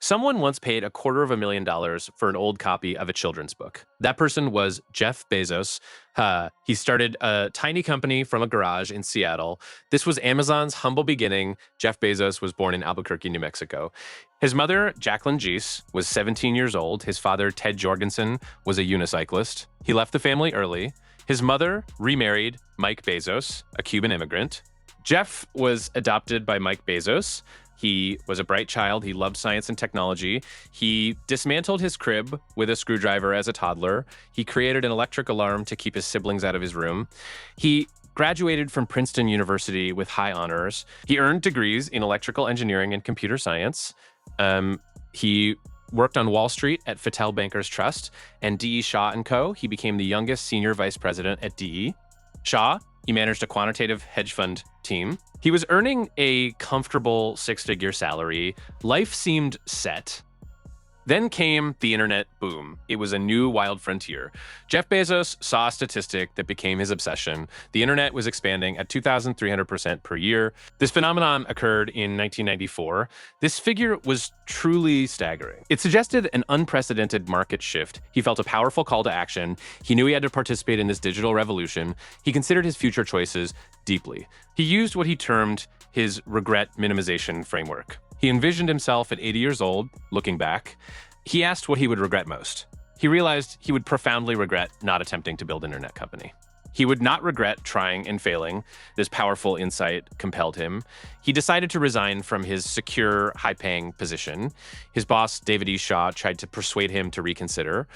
Someone once paid $250,000 for an old copy of a children's book. That person was Jeff Bezos. He started a tiny company from a garage in Seattle. This was Amazon's humble beginning. Jeff Bezos was born in Albuquerque, New Mexico. His mother, Jacqueline Gies, was 17 years old. His father, Ted Jorgensen, was a unicyclist. He left the family early. His mother remarried Mike Bezos, a Cuban immigrant. Jeff was adopted by Mike Bezos. He was a bright child. He loved science and technology. He dismantled his crib with a screwdriver as a toddler. He created an electric alarm to keep his siblings out of his room. He graduated from Princeton University with high honors. He earned degrees in electrical engineering and computer science. He worked on Wall Street at Fattel Bankers Trust and D.E. Shaw & Co. He became the youngest senior vice president at D.E. Shaw. He managed a quantitative hedge fund team. He was earning a comfortable six-figure salary. Life seemed set. Then came the internet boom. It was a new wild frontier. Jeff Bezos saw a statistic that became his obsession. The internet was expanding at 2,300% per year. This phenomenon occurred in 1994. This figure was truly staggering. It suggested an unprecedented market shift. He felt a powerful call to action. He knew he had to participate in this digital revolution. He considered his future choices deeply. He used what he termed his regret minimization framework. He envisioned himself at 80 years old, looking back. He asked what he would regret most. He realized he would profoundly regret not attempting to build an internet company. He would not regret trying and failing. This powerful insight compelled him. He decided to resign from his secure, high-paying position. His boss, David E. Shaw, tried to persuade him to reconsider.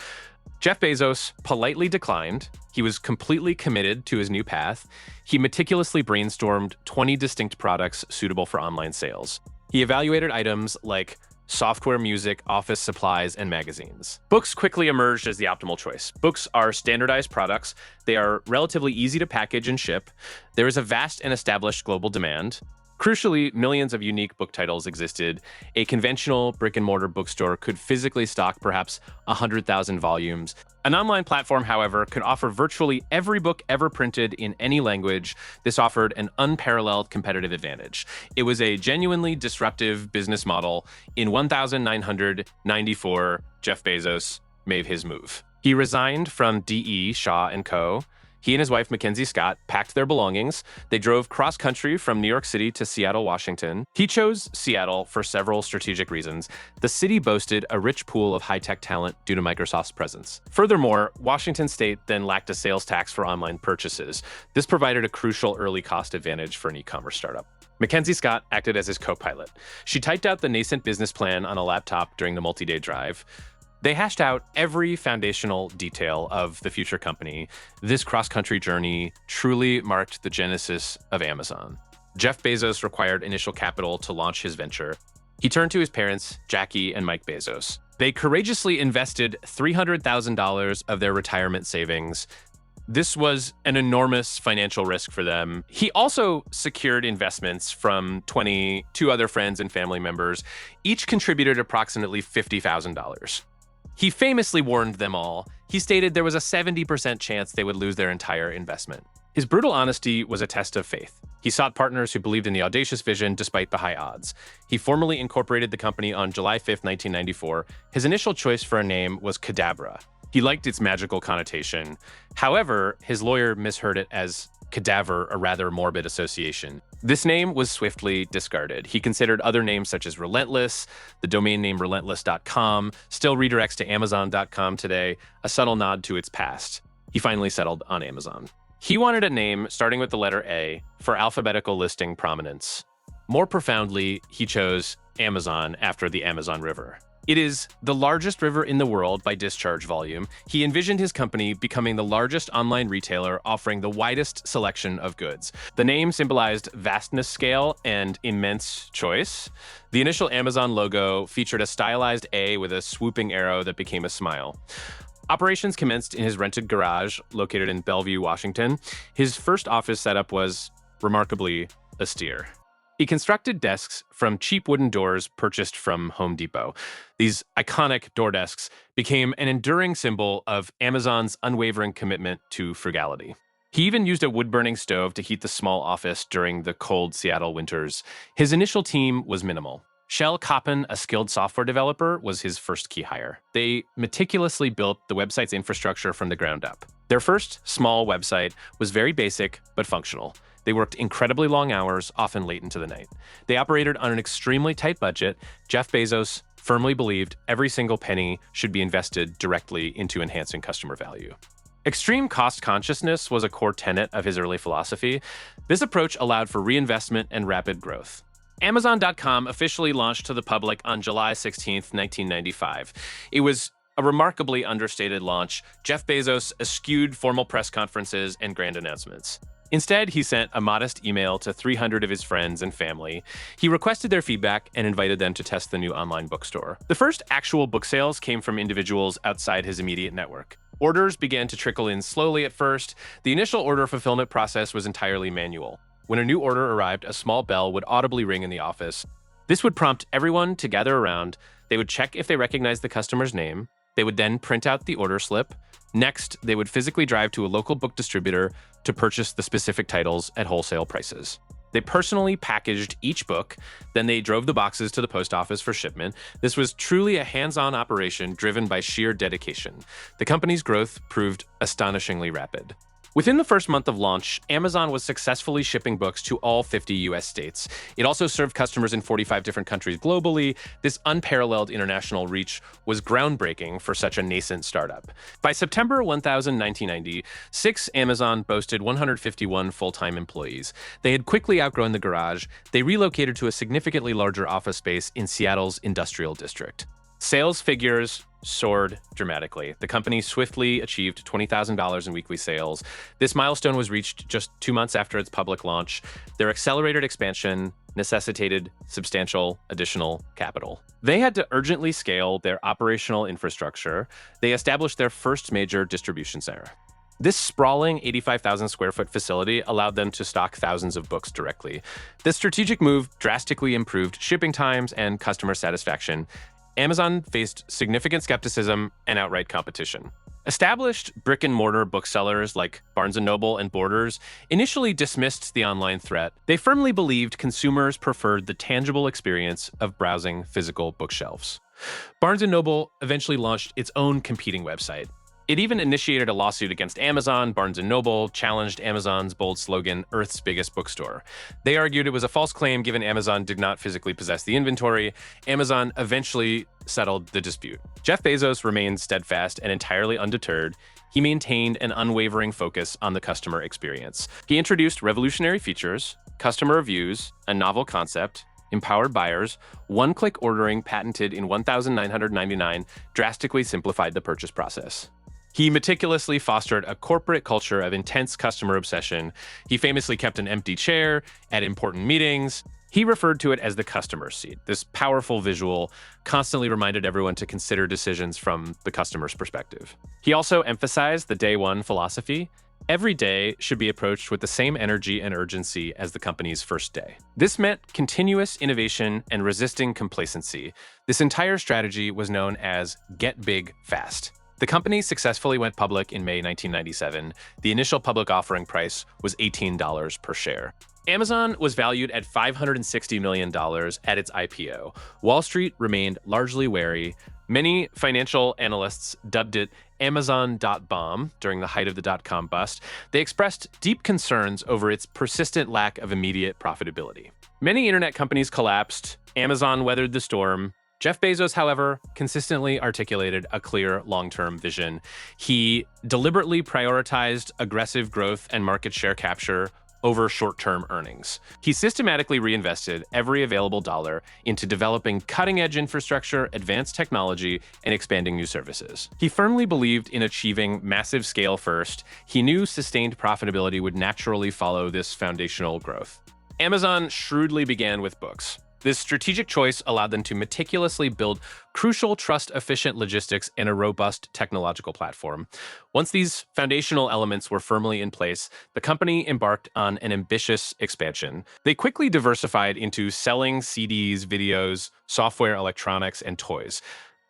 Jeff Bezos politely declined. He was completely committed to his new path. He meticulously brainstormed 20 distinct products suitable for online sales. He evaluated items like software, music, office supplies, and magazines. Books quickly emerged as the optimal choice. Books are standardized products. They are relatively easy to package and ship. There is a vast and established global demand. Crucially, millions of unique book titles existed. A conventional brick-and-mortar bookstore could physically stock perhaps 100,000 volumes. An online platform, however, could offer virtually every book ever printed in any language. This offered an unparalleled competitive advantage. It was a genuinely disruptive business model. In 1994, Jeff Bezos made his move. He resigned from D.E. Shaw & Co. He and his wife, Mackenzie Scott, packed their belongings. They drove cross-country from New York City to Seattle, Washington. He chose Seattle for several strategic reasons. The city boasted a rich pool of high-tech talent due to Microsoft's presence. Furthermore, Washington State then lacked a sales tax for online purchases. This provided a crucial early cost advantage for an e-commerce startup. Mackenzie Scott acted as his co-pilot. She typed out the nascent business plan on a laptop during the multi-day drive. They hashed out every foundational detail of the future company. This cross-country journey truly marked the genesis of Amazon. Jeff Bezos required initial capital to launch his venture. He turned to his parents, Jackie and Mike Bezos. They courageously invested $300,000 of their retirement savings. This was an enormous financial risk for them. He also secured investments from 22 other friends and family members. Each contributed approximately $50,000. He famously warned them all. He stated there was a 70% chance they would lose their entire investment. His brutal honesty was a test of faith. He sought partners who believed in the audacious vision despite the high odds. He formally incorporated the company on July 5, 1994. His initial choice for a name was Cadabra. He liked its magical connotation. However, his lawyer misheard it as cadaver, a rather morbid association. This name was swiftly discarded. He considered other names such as Relentless. The domain name relentless.com still redirects to amazon.com today, a subtle nod to its past. He finally settled on Amazon. He wanted a name starting with the letter A for alphabetical listing prominence. More profoundly, he chose Amazon after the Amazon River. It is the largest river in the world by discharge volume. He envisioned his company becoming the largest online retailer offering the widest selection of goods. The name symbolized vastness scale and immense choice. The initial Amazon logo featured a stylized A with a swooping arrow that became a smile. Operations commenced in his rented garage located in Bellevue, Washington. His first office setup was remarkably austere. He constructed desks from cheap wooden doors purchased from Home Depot. These iconic door desks became an enduring symbol of Amazon's unwavering commitment to frugality. He even used a wood-burning stove to heat the small office during the cold Seattle winters. His initial team was minimal. Shel Koppen, a skilled software developer, was his first key hire. They meticulously built the website's infrastructure from the ground up. Their first small website was very basic but functional. They worked incredibly long hours, often late into the night. They operated on an extremely tight budget. Jeff Bezos firmly believed every single penny should be invested directly into enhancing customer value. Extreme cost consciousness was a core tenet of his early philosophy. This approach allowed for reinvestment and rapid growth. Amazon.com officially launched to the public on July 16, 1995. It was a remarkably understated launch. Jeff Bezos eschewed formal press conferences and grand announcements. Instead, he sent a modest email to 300 of his friends and family. He requested their feedback and invited them to test the new online bookstore. The first actual book sales came from individuals outside his immediate network. Orders began to trickle in slowly at first. The initial order fulfillment process was entirely manual. When a new order arrived, a small bell would audibly ring in the office. This would prompt everyone to gather around. They would check if they recognized the customer's name. They would then print out the order slip. Next, they would physically drive to a local book distributor to purchase the specific titles at wholesale prices. They personally packaged each book, then they drove the boxes to the post office for shipment. This was truly a hands-on operation driven by sheer dedication. The company's growth proved astonishingly rapid. Within the first month of launch, Amazon was successfully shipping books to all 50 US states. It also served customers in 45 different countries globally. This unparalleled international reach was groundbreaking for such a nascent startup. By September 1990, Amazon boasted 151 full-time employees. They had quickly outgrown the garage. They relocated to a significantly larger office space in Seattle's industrial district. Sales figures soared dramatically. The company swiftly achieved $20,000 in weekly sales. This milestone was reached just 2 months after its public launch. Their accelerated expansion necessitated substantial additional capital. They had to urgently scale their operational infrastructure. They established their first major distribution center. This sprawling 85,000 square foot facility allowed them to stock thousands of books directly. This strategic move drastically improved shipping times and customer satisfaction. Amazon faced significant skepticism and outright competition. Established brick-and-mortar booksellers like Barnes & Noble and Borders initially dismissed the online threat. They firmly believed consumers preferred the tangible experience of browsing physical bookshelves. Barnes & Noble eventually launched its own competing website. It even initiated a lawsuit against Amazon. Barnes & Noble challenged Amazon's bold slogan, "Earth's biggest bookstore." They argued it was a false claim given Amazon did not physically possess the inventory. Amazon eventually settled the dispute. Jeff Bezos remained steadfast and entirely undeterred. He maintained an unwavering focus on the customer experience. He introduced revolutionary features, customer reviews, a novel concept, empowered buyers, one-click ordering patented in 1999 drastically simplified the purchase process. He meticulously fostered a corporate culture of intense customer obsession. He famously kept an empty chair at important meetings. He referred to it as the customer's seat. This powerful visual constantly reminded everyone to consider decisions from the customer's perspective. He also emphasized the day one philosophy. Every day should be approached with the same energy and urgency as the company's first day. This meant continuous innovation and resisting complacency. This entire strategy was known as Get Big Fast. The company successfully went public in May 1997. The initial public offering price was $18 per share. Amazon was valued at $560 million at its IPO. Wall Street remained largely wary. Many financial analysts dubbed it Amazon.bomb during the height of the dot-com bust. They expressed deep concerns over its persistent lack of immediate profitability. Many internet companies collapsed. Amazon weathered the storm. Jeff Bezos, however, consistently articulated a clear long-term vision. He deliberately prioritized aggressive growth and market share capture over short-term earnings. He systematically reinvested every available dollar into developing cutting-edge infrastructure, advanced technology, and expanding new services. He firmly believed in achieving massive scale first. He knew sustained profitability would naturally follow this foundational growth. Amazon shrewdly began with books. This strategic choice allowed them to meticulously build crucial, trust-efficient logistics and a robust technological platform. Once these foundational elements were firmly in place, the company embarked on an ambitious expansion. They quickly diversified into selling CDs, videos, software, electronics, and toys.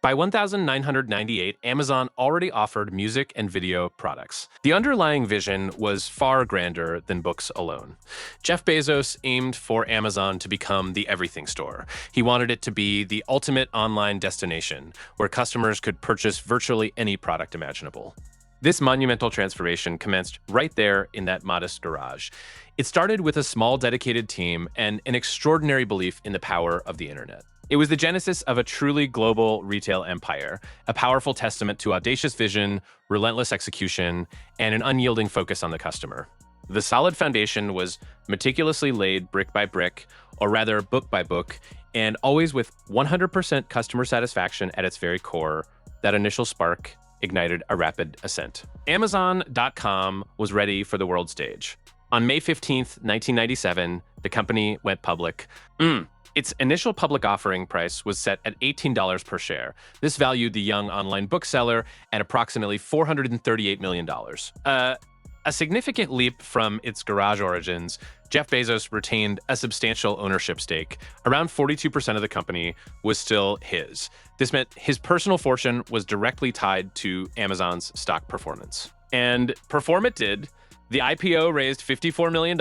By 1998, Amazon already offered music and video products. The underlying vision was far grander than books alone. Jeff Bezos aimed for Amazon to become the everything store. He wanted it to be the ultimate online destination where customers could purchase virtually any product imaginable. This monumental transformation commenced right there in that modest garage. It started with a small dedicated team and an extraordinary belief in the power of the internet. It was the genesis of a truly global retail empire, a powerful testament to audacious vision, relentless execution, and an unyielding focus on the customer. The solid foundation was meticulously laid brick by brick, or rather book by book, and always with 100% customer satisfaction at its very core. That initial spark ignited a rapid ascent. Amazon.com was ready for the world stage. On May 15th, 1997, the company went public. Its initial public offering price was set at $18 per share. This valued the young online bookseller at approximately $438 million. A significant leap from its garage origins, Jeff Bezos retained a substantial ownership stake. Around 42% of the company was still his. This meant his personal fortune was directly tied to Amazon's stock performance. And perform it did. The IPO raised $54 million.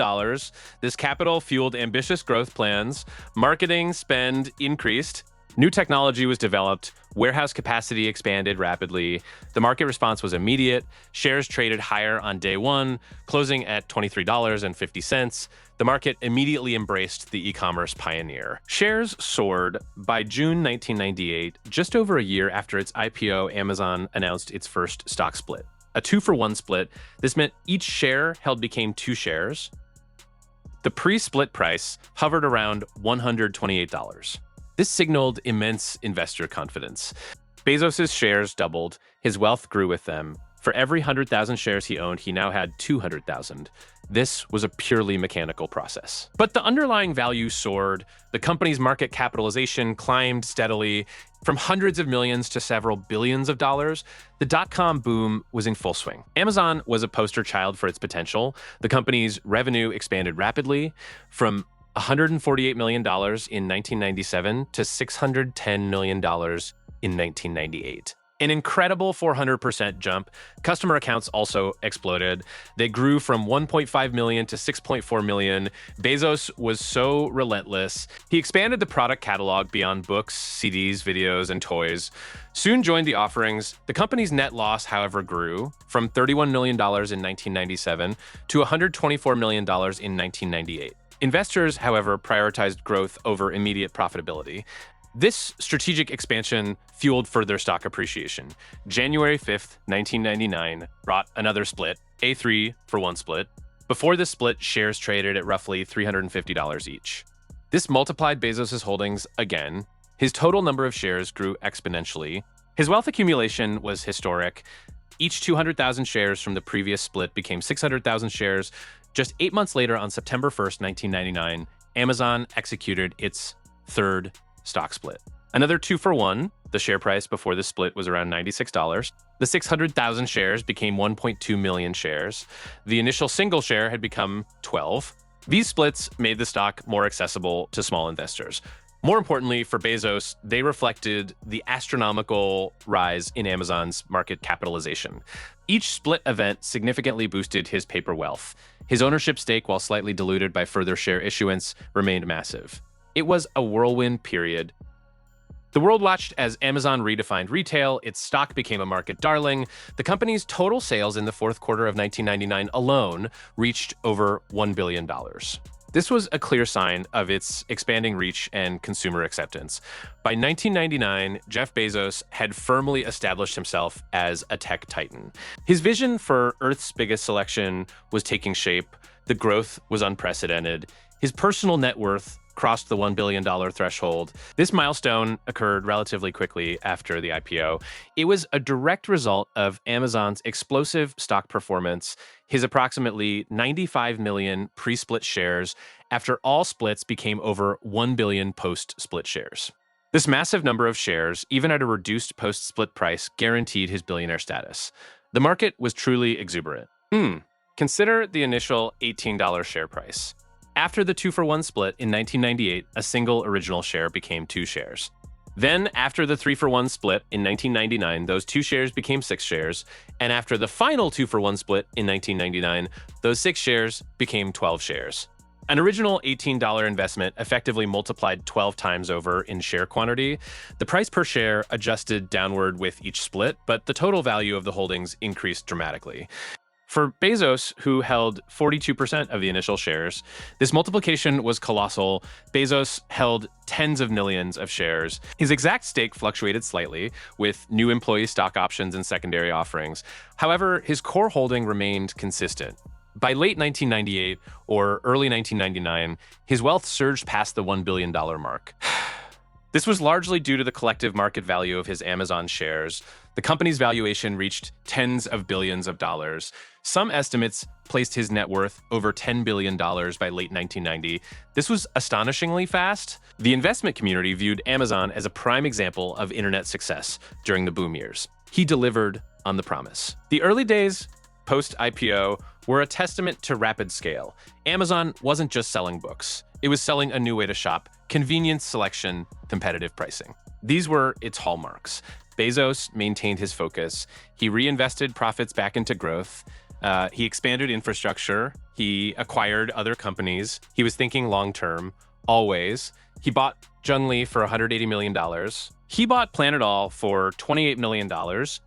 This capital fueled ambitious growth plans. Marketing spend increased. New technology was developed. Warehouse capacity expanded rapidly. The market response was immediate. Shares traded higher on day one, closing at $23.50. The market immediately embraced the e-commerce pioneer. Shares soared. By June 1998, just over a year after its IPO, Amazon announced its first stock split. A 2-for-1 split. This meant each share held became 2 shares. The pre-split price hovered around $128. This signaled immense investor confidence. Bezos' shares doubled. His wealth grew with them. For every 100,000 shares he owned, he now had 200,000. This was a purely mechanical process. But the underlying value soared. The company's market capitalization climbed steadily. From hundreds of millions to several billions of dollars, the dot-com boom was in full swing. Amazon was a poster child for its potential. The company's revenue expanded rapidly from $148 million in 1997 to $610 million in 1998. An incredible 400% jump. Customer accounts also exploded. They grew from 1.5 million to 6.4 million. Bezos was so relentless. He expanded the product catalog beyond books, CDs, videos, and toys. Soon joined the offerings. The company's net loss, however, grew from $31 million in 1997 to $124 million in 1998. Investors, however, prioritized growth over immediate profitability. This strategic expansion fueled further stock appreciation. January 5th, 1999 brought another split, a 3-for-1 split. Before this split, shares traded at roughly $350 each. This multiplied Bezos' holdings again. His total number of shares grew exponentially. His wealth accumulation was historic. Each 200,000 shares from the previous split became 600,000 shares. Just 8 months later, on September 1st, 1999, Amazon executed its third stock split. Another 2-for-1. The share price before the split was around $96. The 600,000 shares became 1.2 million shares. The initial single share had become 12. These splits made the stock more accessible to small investors. More importantly, for Bezos, they reflected the astronomical rise in Amazon's market capitalization. Each split event significantly boosted his paper wealth. His ownership stake, while slightly diluted by further share issuance, remained massive. It was a whirlwind period. The world watched as Amazon redefined retail. Its stock became a market darling. The company's total sales in the fourth quarter of 1999 alone reached over $1 billion. This was a clear sign of its expanding reach and consumer acceptance. By 1999, Jeff Bezos had firmly established himself as a tech titan. His vision for Earth's biggest selection was taking shape. The growth was unprecedented. His personal net worth crossed the $1 billion threshold. This milestone occurred relatively quickly after the IPO. It was a direct result of Amazon's explosive stock performance, his approximately 95 million pre-split shares after all splits became over 1 billion post-split shares. This massive number of shares, even at a reduced post-split price, guaranteed his billionaire status. The market was truly exuberant. Consider the initial $18 share price. After the 2-for-1 split in 1998, a single original share became 2 shares. Then, after the 3-for-1 split in 1999, those 2 shares became 6 shares. And after the final 2-for-1 split in 1999, those 6 shares became 12 shares. An original $18 investment effectively multiplied 12 times over in share quantity. The price per share adjusted downward with each split, but the total value of the holdings increased dramatically. For Bezos, who held 42% of the initial shares, this multiplication was colossal. Bezos held tens of millions of shares. His exact stake fluctuated slightly with new employee stock options and secondary offerings. However, his core holding remained consistent. By late 1998 or early 1999, his wealth surged past the $1 billion mark. This was largely due to the collective market value of his Amazon shares. The company's valuation reached tens of billions of dollars. Some estimates placed his net worth over $10 billion by late 1990. This was astonishingly fast. The investment community viewed Amazon as a prime example of internet success during the boom years. He delivered on the promise. The early days post-IPO were a testament to rapid scale. Amazon wasn't just selling books. It was selling a new way to shop, convenience, selection, competitive pricing. These were its hallmarks. Bezos maintained his focus. He reinvested profits back into growth. He expanded infrastructure. He acquired other companies. He was thinking long-term, always. He bought Zhongli for $180 million. He bought Planet All for $28 million.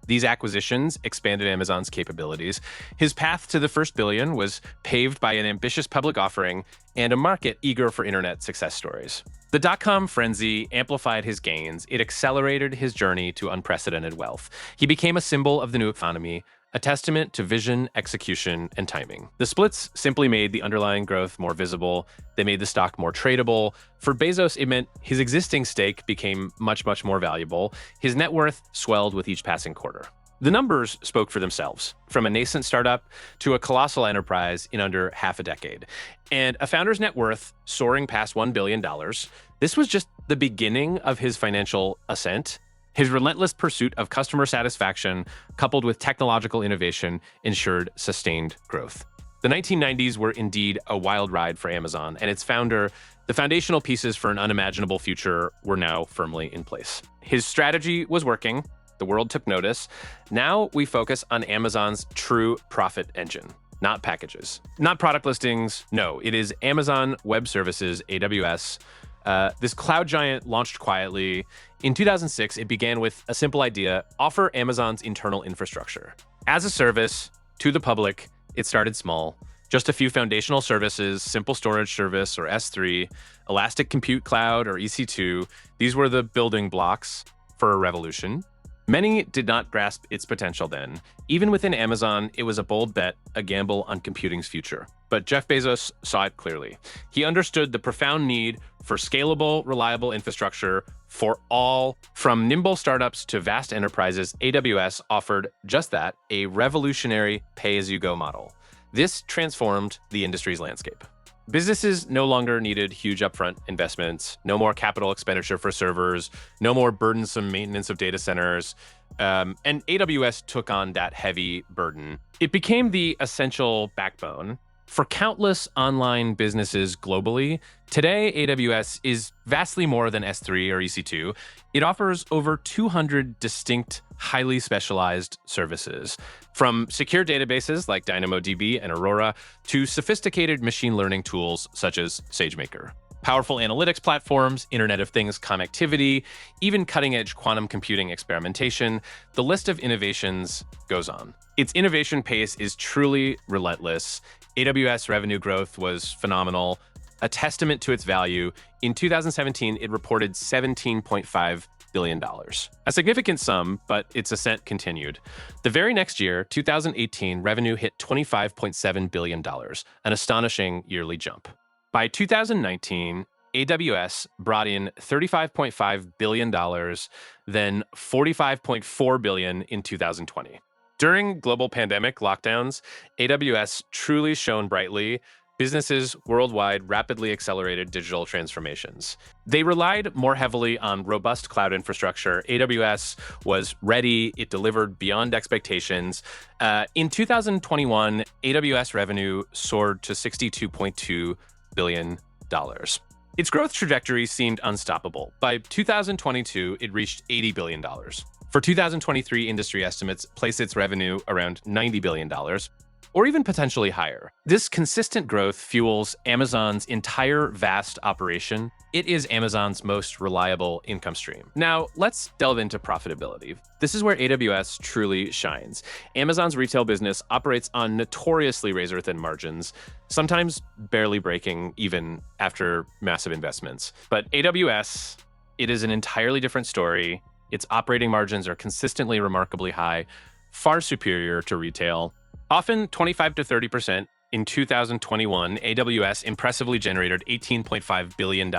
These acquisitions expanded Amazon's capabilities. His path to the first billion was paved by an ambitious public offering and a market eager for internet success stories. The dot-com frenzy amplified his gains. It accelerated his journey to unprecedented wealth. He became a symbol of the new economy, a testament to vision, execution, and timing. The splits simply made the underlying growth more visible. They made the stock more tradable. For Bezos, it meant his existing stake became much, much more valuable. His net worth swelled with each passing quarter. The numbers spoke for themselves, from a nascent startup to a colossal enterprise in under half a decade. And a founder's net worth soaring past $1 billion, this was just the beginning of his financial ascent. His relentless pursuit of customer satisfaction, coupled with technological innovation, ensured sustained growth. The 1990s were indeed a wild ride for Amazon and its founder. The foundational pieces for an unimaginable future were now firmly in place. His strategy was working. The world took notice. Now we focus on Amazon's true profit engine, not packages, not product listings. No, it is Amazon Web Services, AWS. This cloud giant launched quietly. In 2006, it began with a simple idea: offer Amazon's internal infrastructure. As a service to the public, it started small. Just a few foundational services, simple storage service or S3, elastic compute cloud or EC2. These were the building blocks for a revolution. Many did not grasp its potential then. Even within Amazon, it was a bold bet, a gamble on computing's future. But Jeff Bezos saw it clearly. He understood the profound need for scalable, reliable infrastructure for all. From nimble startups to vast enterprises, AWS offered just that, a revolutionary pay-as-you-go model. This transformed the industry's landscape. Businesses no longer needed huge upfront investments, no more capital expenditure for servers, no more burdensome maintenance of data centers, and AWS took on that heavy burden. It became the essential backbone for countless online businesses globally. Today, AWS is vastly more than S3 or EC2. It offers over 200 distinct, highly specialized services, from secure databases like DynamoDB and Aurora to sophisticated machine learning tools such as SageMaker. Powerful analytics platforms, Internet of Things connectivity, even cutting-edge quantum computing experimentation. The list of innovations goes on. Its innovation pace is truly relentless. AWS revenue growth was phenomenal, a testament to its value. In 2017, it reported $17.5 billion. A significant sum, but its ascent continued. The very next year, 2018, revenue hit $25.7 billion, an astonishing yearly jump. By 2019, AWS brought in $35.5 billion, then $45.4 billion in 2020. During global pandemic lockdowns, AWS truly shone brightly. Businesses worldwide rapidly accelerated digital transformations. They relied more heavily on robust cloud infrastructure. AWS was ready. It delivered beyond expectations. In 2021, AWS revenue soared to $62.2 billion. Its growth trajectory seemed unstoppable. By 2022, it reached $80 billion. For 2023, industry estimates place its revenue around $90 billion, or even potentially higher. This consistent growth fuels Amazon's entire vast operation. It is Amazon's most reliable income stream. Now, let's delve into profitability. This is where AWS truly shines. Amazon's retail business operates on notoriously razor-thin margins, sometimes barely breaking even after massive investments. But AWS, it is an entirely different story. Its operating margins are consistently remarkably high, far superior to retail. Often 25 to 30%. In 2021, AWS impressively generated $18.5 billion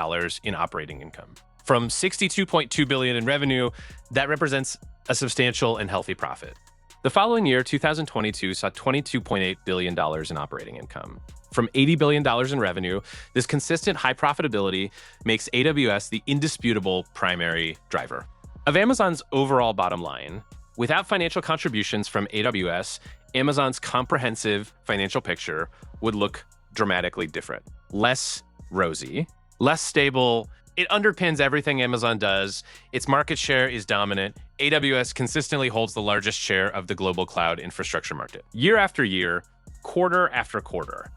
in operating income. From $62.2 billion in revenue, that represents a substantial and healthy profit. The following year, 2022, saw $22.8 billion in operating income. From $80 billion in revenue, this consistent high profitability makes AWS the indisputable primary driver of Amazon's overall bottom line. Without financial contributions from AWS, Amazon's comprehensive financial picture would look dramatically different. Less rosy, less stable. It underpins everything Amazon does. Its market share is dominant. AWS consistently holds the largest share of the global cloud infrastructure market. Year after year, quarter after quarter,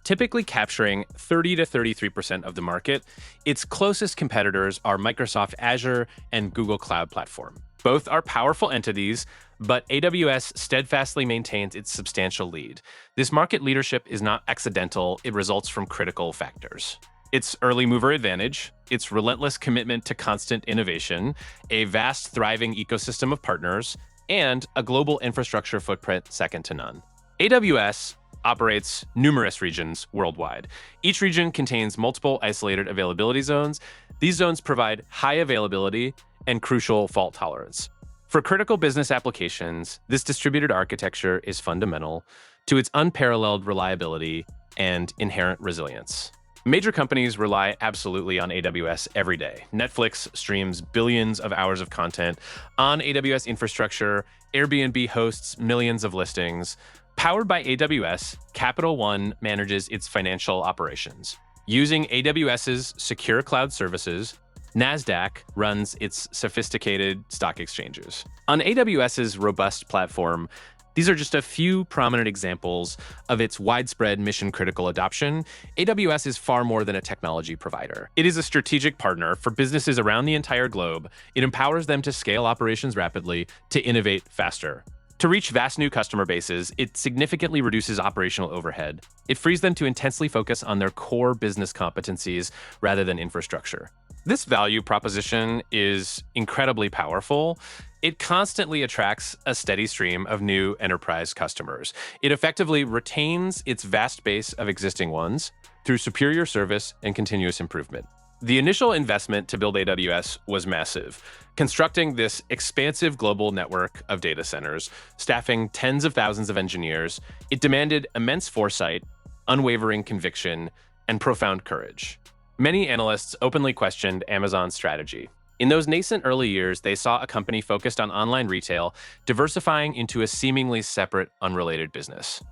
typically capturing 30 to 33% of the market, its closest competitors are Microsoft Azure and Google Cloud Platform. Both are powerful entities, but AWS steadfastly maintains its substantial lead. This market leadership is not accidental, it results from critical factors. Its early mover advantage, its relentless commitment to constant innovation, a vast, thriving ecosystem of partners, and a global infrastructure footprint second to none. AWS operates numerous regions worldwide. Each region contains multiple isolated availability zones. These zones provide high availability and crucial fault tolerance. For critical business applications, this distributed architecture is fundamental to its unparalleled reliability and inherent resilience. Major companies rely absolutely on AWS every day. Netflix streams billions of hours of content on AWS infrastructure. Airbnb hosts millions of listings. Powered by AWS, Capital One manages its financial operations. Using AWS's secure cloud services, NASDAQ runs its sophisticated stock exchanges. On AWS's robust platform, these are just a few prominent examples of its widespread mission-critical adoption. AWS is far more than a technology provider. It is a strategic partner for businesses around the entire globe. It empowers them to scale operations rapidly, to innovate faster. To reach vast new customer bases, it significantly reduces operational overhead. It frees them to intensely focus on their core business competencies rather than infrastructure. This value proposition is incredibly powerful. It constantly attracts a steady stream of new enterprise customers. It effectively retains its vast base of existing ones through superior service and continuous improvement. The initial investment to build AWS was massive, constructing this expansive global network of data centers, staffing tens of thousands of engineers. It demanded immense foresight, unwavering conviction, and profound courage. Many analysts openly questioned Amazon's strategy. In those nascent early years, they saw a company focused on online retail, diversifying into a seemingly separate, unrelated business.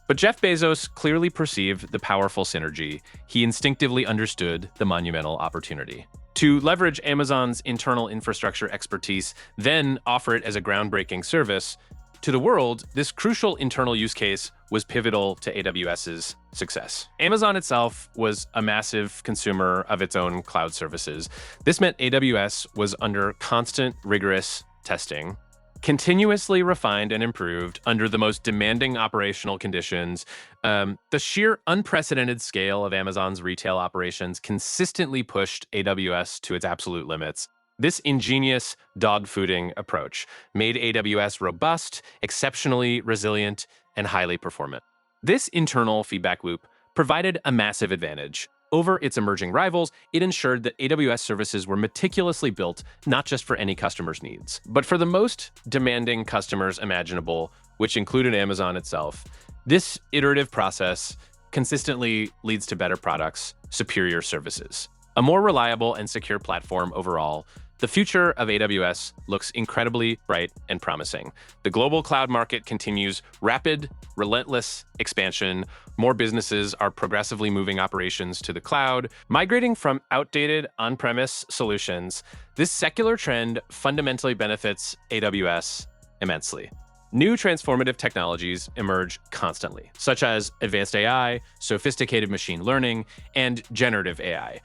But Jeff Bezos clearly perceived the powerful synergy. He instinctively understood the monumental opportunity. To leverage Amazon's internal infrastructure expertise, then offer it as a groundbreaking service to the world, this crucial internal use case was pivotal to AWS's success. Amazon itself was a massive consumer of its own cloud services. This meant AWS was under constant, rigorous testing, continuously refined and improved under the most demanding operational conditions. The sheer unprecedented scale of Amazon's retail operations consistently pushed AWS to its absolute limits. This ingenious dogfooding approach made AWS robust, exceptionally resilient, and highly performant. This internal feedback loop provided a massive advantage. Over its emerging rivals, it ensured that AWS services were meticulously built not just for any customer's needs, but for the most demanding customers imaginable, which included Amazon itself. This iterative process consistently leads to better products, superior services, a more reliable and secure platform overall, The future of AWS looks incredibly bright and promising. The global cloud market continues rapid, relentless expansion. More businesses are progressively moving operations to the cloud, migrating from outdated on-premise solutions. This secular trend fundamentally benefits AWS immensely. New transformative technologies emerge constantly, such as advanced AI, sophisticated machine learning, and generative AI.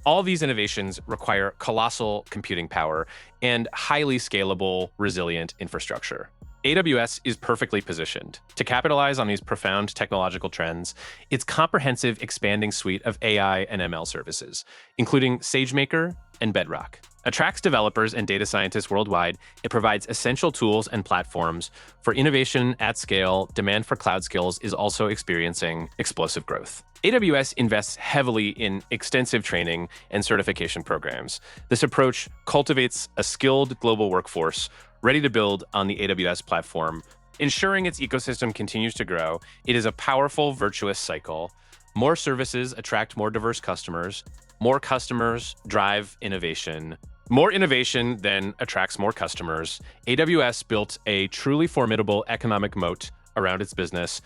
All these innovations require colossal computing power and highly scalable, resilient infrastructure. AWS is perfectly positioned to capitalize on these profound technological trends. Its comprehensive, expanding suite of AI and ML services, including SageMaker and Bedrock, attracts developers and data scientists worldwide. It provides essential tools and platforms for innovation at scale. Demand for cloud skills is also experiencing explosive growth. AWS invests heavily in extensive training and certification programs. This approach cultivates a skilled global workforce ready to build on the AWS platform, ensuring its ecosystem continues to grow. It is a powerful, virtuous cycle. More services attract more diverse customers. More customers drive innovation. More innovation then attracts more customers. AWS built a truly formidable economic moat around its business.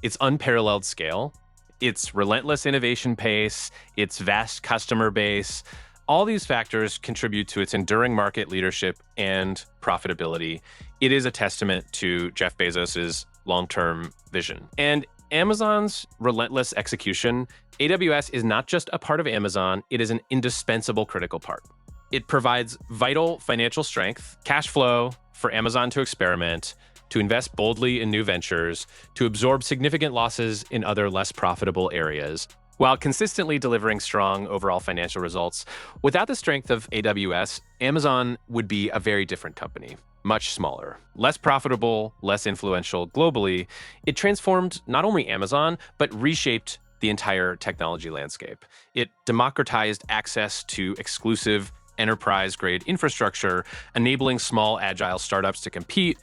Its unparalleled scale, its relentless innovation pace, its vast customer base, all these factors contribute to its enduring market leadership and profitability. It is a testament to Jeff Bezos' long-term vision. And Amazon's relentless execution. AWS is not just a part of Amazon, it is an indispensable critical part. It provides vital financial strength, cash flow for Amazon to experiment, to invest boldly in new ventures, to absorb significant losses in other less profitable areas, while consistently delivering strong overall financial results. Without the strength of AWS, Amazon would be a very different company, much smaller, less profitable, less influential globally. It transformed not only Amazon, but reshaped the entire technology landscape. It democratized access to exclusive enterprise-grade infrastructure, enabling small, agile startups to compete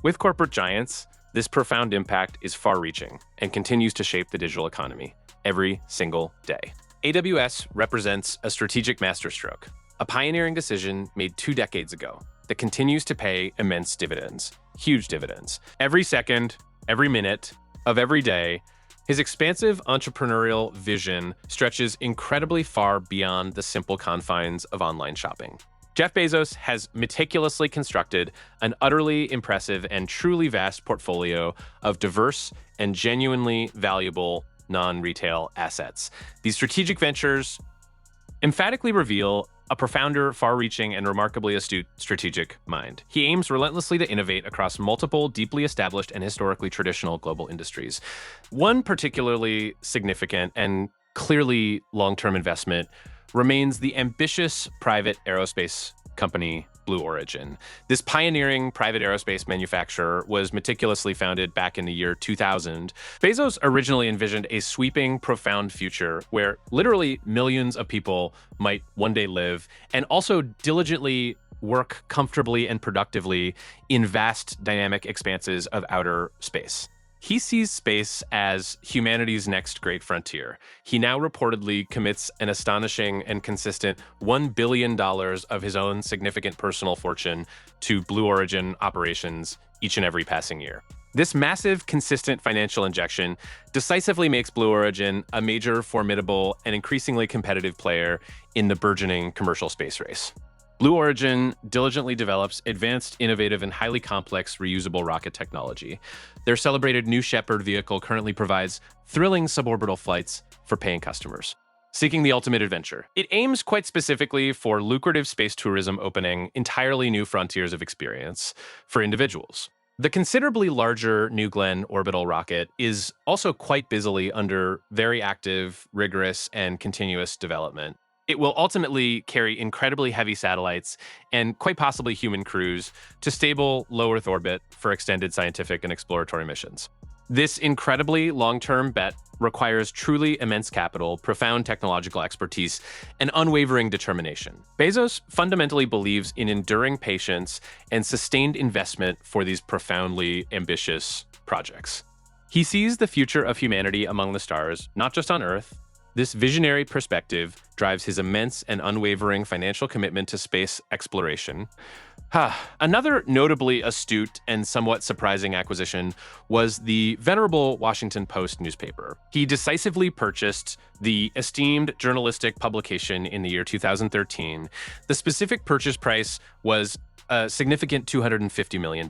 with corporate giants. This profound impact is far-reaching and continues to shape the digital economy every single day. AWS represents a strategic masterstroke, a pioneering decision made 2 decades ago that continues to pay immense dividends, huge dividends. Every second, every minute of every day, his expansive entrepreneurial vision stretches incredibly far beyond the simple confines of online shopping. Jeff Bezos has meticulously constructed an utterly impressive and truly vast portfolio of diverse and genuinely valuable non-retail assets. These strategic ventures emphatically reveal a profounder, far-reaching, and remarkably astute strategic mind. He aims relentlessly to innovate across multiple, deeply established and historically traditional global industries. One particularly significant and clearly long-term investment remains the ambitious private aerospace company Blue Origin. This pioneering private aerospace manufacturer was meticulously founded back in the year 2000. Bezos originally envisioned a sweeping, profound future where literally millions of people might one day live, and also diligently work comfortably and productively in vast, dynamic expanses of outer space. He sees space as humanity's next great frontier. He now reportedly commits an astonishing and consistent $1 billion of his own significant personal fortune to Blue Origin operations each and every passing year. This massive, consistent financial injection decisively makes Blue Origin a major, formidable, and increasingly competitive player in the burgeoning commercial space race. Blue Origin diligently develops advanced, innovative, and highly complex reusable rocket technology. Their celebrated New Shepard vehicle currently provides thrilling suborbital flights for paying customers seeking the ultimate adventure. It aims quite specifically for lucrative space tourism, opening entirely new frontiers of experience for individuals. The considerably larger New Glenn orbital rocket is also quite busily under very active, rigorous, and continuous development. It will ultimately carry incredibly heavy satellites and quite possibly human crews to stable low Earth orbit for extended scientific and exploratory missions. This incredibly long-term bet requires truly immense capital, profound technological expertise, and unwavering determination. Bezos fundamentally believes in enduring patience and sustained investment for these profoundly ambitious projects. He sees the future of humanity among the stars, not just on Earth, This visionary perspective drives his immense and unwavering financial commitment to space exploration. Another notably astute and somewhat surprising acquisition was the venerable Washington Post newspaper. He decisively purchased the esteemed journalistic publication in the year 2013. The specific purchase price was a significant $250 million.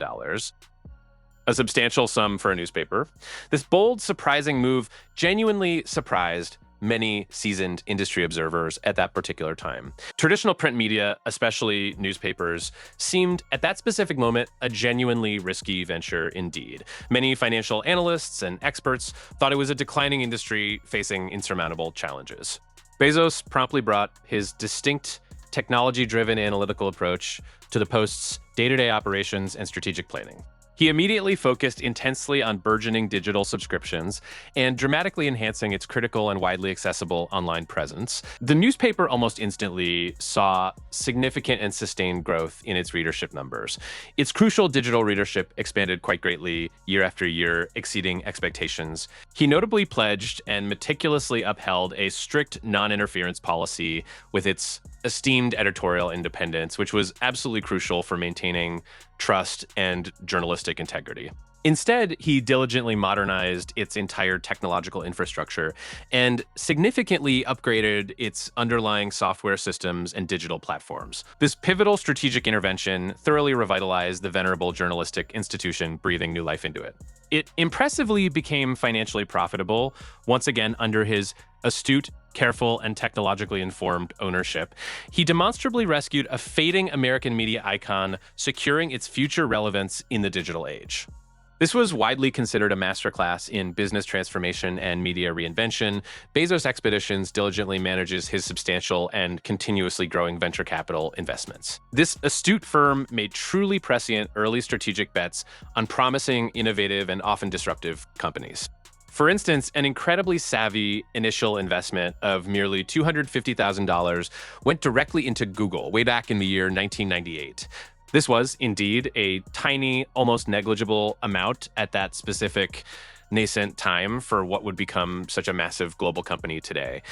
A substantial sum for a newspaper. This bold, surprising move genuinely surprised many seasoned industry observers at that particular time. Traditional print media, especially newspapers, seemed at that specific moment a genuinely risky venture indeed. Many financial analysts and experts thought it was a declining industry facing insurmountable challenges. Bezos promptly brought his distinct technology-driven analytical approach to the Post's day-to-day operations and strategic planning. He immediately focused intensely on burgeoning digital subscriptions and dramatically enhancing its critical and widely accessible online presence. The newspaper almost instantly saw significant and sustained growth in its readership numbers. Its crucial digital readership expanded quite greatly year after year, exceeding expectations. He notably pledged and meticulously upheld a strict non-interference policy with its esteemed editorial independence, which was absolutely crucial for maintaining trust and journalistic integrity. Instead, he diligently modernized its entire technological infrastructure and significantly upgraded its underlying software systems and digital platforms. This pivotal strategic intervention thoroughly revitalized the venerable journalistic institution, breathing new life into it. It impressively became financially profitable, once again under his astute, careful, and technologically informed ownership. He demonstrably rescued a fading American media icon, securing its future relevance in the digital age. This was widely considered a masterclass in business transformation and media reinvention. Bezos Expeditions diligently manages his substantial and continuously growing venture capital investments. This astute firm made truly prescient early strategic bets on promising, innovative, and often disruptive companies. For instance, an incredibly savvy initial investment of merely $250,000 went directly into Google way back in the year 1998. This was indeed a tiny, almost negligible amount at that specific nascent time for what would become such a massive global company today.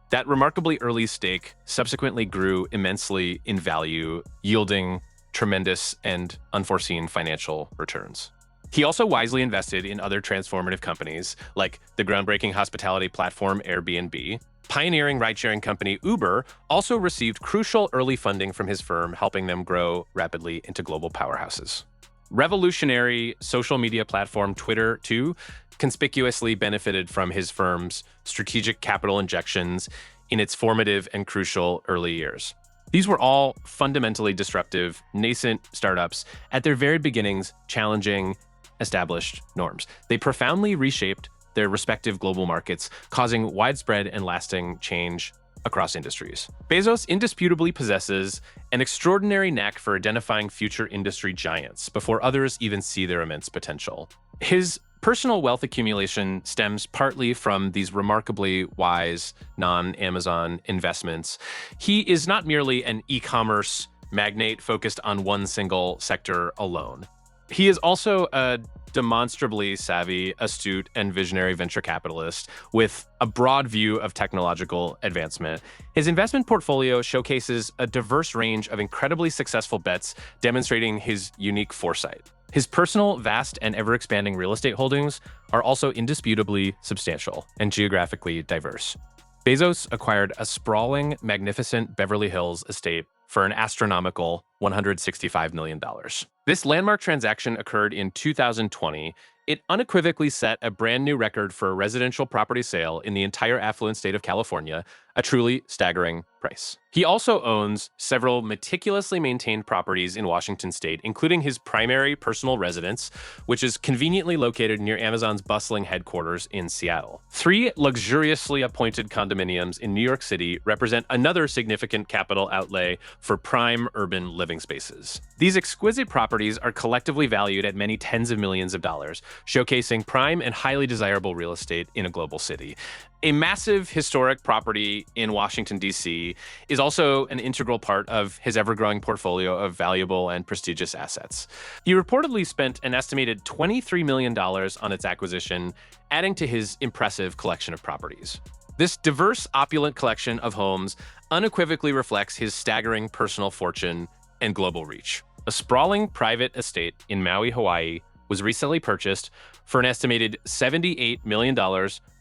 That remarkably early stake subsequently grew immensely in value, yielding tremendous and unforeseen financial returns. He also wisely invested in other transformative companies like the groundbreaking hospitality platform Airbnb. Pioneering ride-sharing company Uber also received crucial early funding from his firm, helping them grow rapidly into global powerhouses. Revolutionary social media platform Twitter, too, conspicuously benefited from his firm's strategic capital injections in its formative and crucial early years. These were all fundamentally disruptive, nascent startups at their very beginnings, challenging established norms. They profoundly reshaped their respective global markets, causing widespread and lasting change across industries. Bezos indisputably possesses an extraordinary knack for identifying future industry giants before others even see their immense potential. His personal wealth accumulation stems partly from these remarkably wise non-Amazon investments. He is not merely an e-commerce magnate focused on one single sector alone. He is also a demonstrably savvy, astute, and visionary venture capitalist with a broad view of technological advancement. His investment portfolio showcases a diverse range of incredibly successful bets, demonstrating his unique foresight. His personal, vast, and ever-expanding real estate holdings are also indisputably substantial and geographically diverse. Bezos acquired a sprawling, magnificent Beverly Hills estate for an astronomical $165 million. This landmark transaction occurred in 2020. It unequivocally set a brand new record for a residential property sale in the entire affluent state of California, a truly staggering price. He also owns several meticulously maintained properties in Washington state, including his primary personal residence, which is conveniently located near Amazon's bustling headquarters in Seattle. 3 luxuriously appointed condominiums in New York City represent another significant capital outlay for prime urban living spaces. These exquisite properties are collectively valued at many tens of millions of dollars, showcasing prime and highly desirable real estate in a global city. A massive historic property in Washington, D.C. is also an integral part of his ever-growing portfolio of valuable and prestigious assets. He reportedly spent an estimated $23 million on its acquisition, adding to his impressive collection of properties. This diverse, opulent collection of homes unequivocally reflects his staggering personal fortune and global reach. A sprawling private estate in Maui, Hawaii, was recently purchased for an estimated $78 million,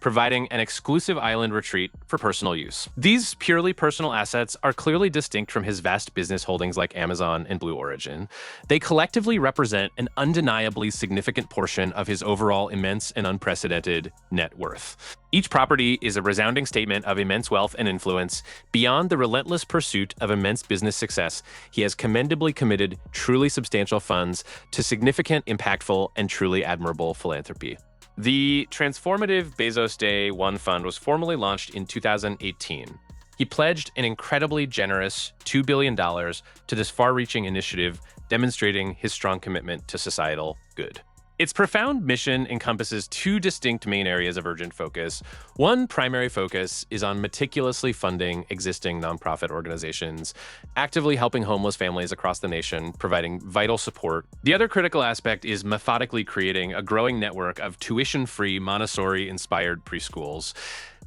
providing an exclusive island retreat for personal use. These purely personal assets are clearly distinct from his vast business holdings like Amazon and Blue Origin. They collectively represent an undeniably significant portion of his overall immense and unprecedented net worth. Each property is a resounding statement of immense wealth and influence. Beyond the relentless pursuit of immense business success, he has commendably committed truly substantial funds to significant, impactful, and truly admirable philanthropy. The transformative Bezos Day 1 Fund was formally launched in 2018. He pledged an incredibly generous $2 billion to this far-reaching initiative, demonstrating his strong commitment to societal good. Its profound mission encompasses two distinct main areas of urgent focus. One primary focus is on meticulously funding existing nonprofit organizations, actively helping homeless families across the nation, providing vital support. The other critical aspect is methodically creating a growing network of tuition-free Montessori-inspired preschools.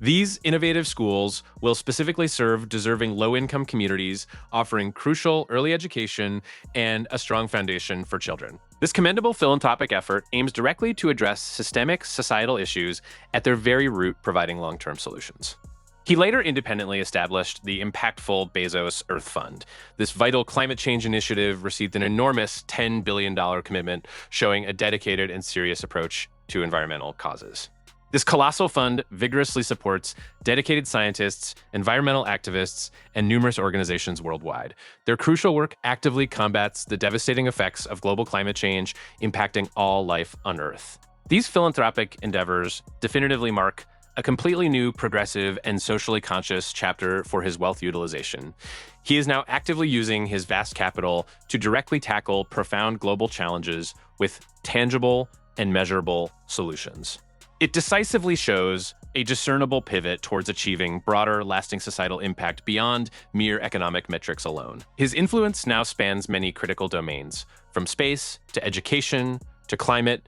These innovative schools will specifically serve deserving low-income communities, offering crucial early education and a strong foundation for children. This commendable philanthropic effort aims directly to address systemic societal issues at their very root, providing long-term solutions. He later independently established the impactful Bezos Earth Fund. This vital climate change initiative received an enormous $10 billion commitment, showing a dedicated and serious approach to environmental causes. This colossal fund vigorously supports dedicated scientists, environmental activists, and numerous organizations worldwide. Their crucial work actively combats the devastating effects of global climate change, impacting all life on Earth. These philanthropic endeavors definitively mark a completely new, progressive, and socially conscious chapter for his wealth utilization. He is now actively using his vast capital to directly tackle profound global challenges with tangible and measurable solutions. It decisively shows a discernible pivot towards achieving broader, lasting societal impact beyond mere economic metrics alone. His influence now spans many critical domains, from space to education to climate.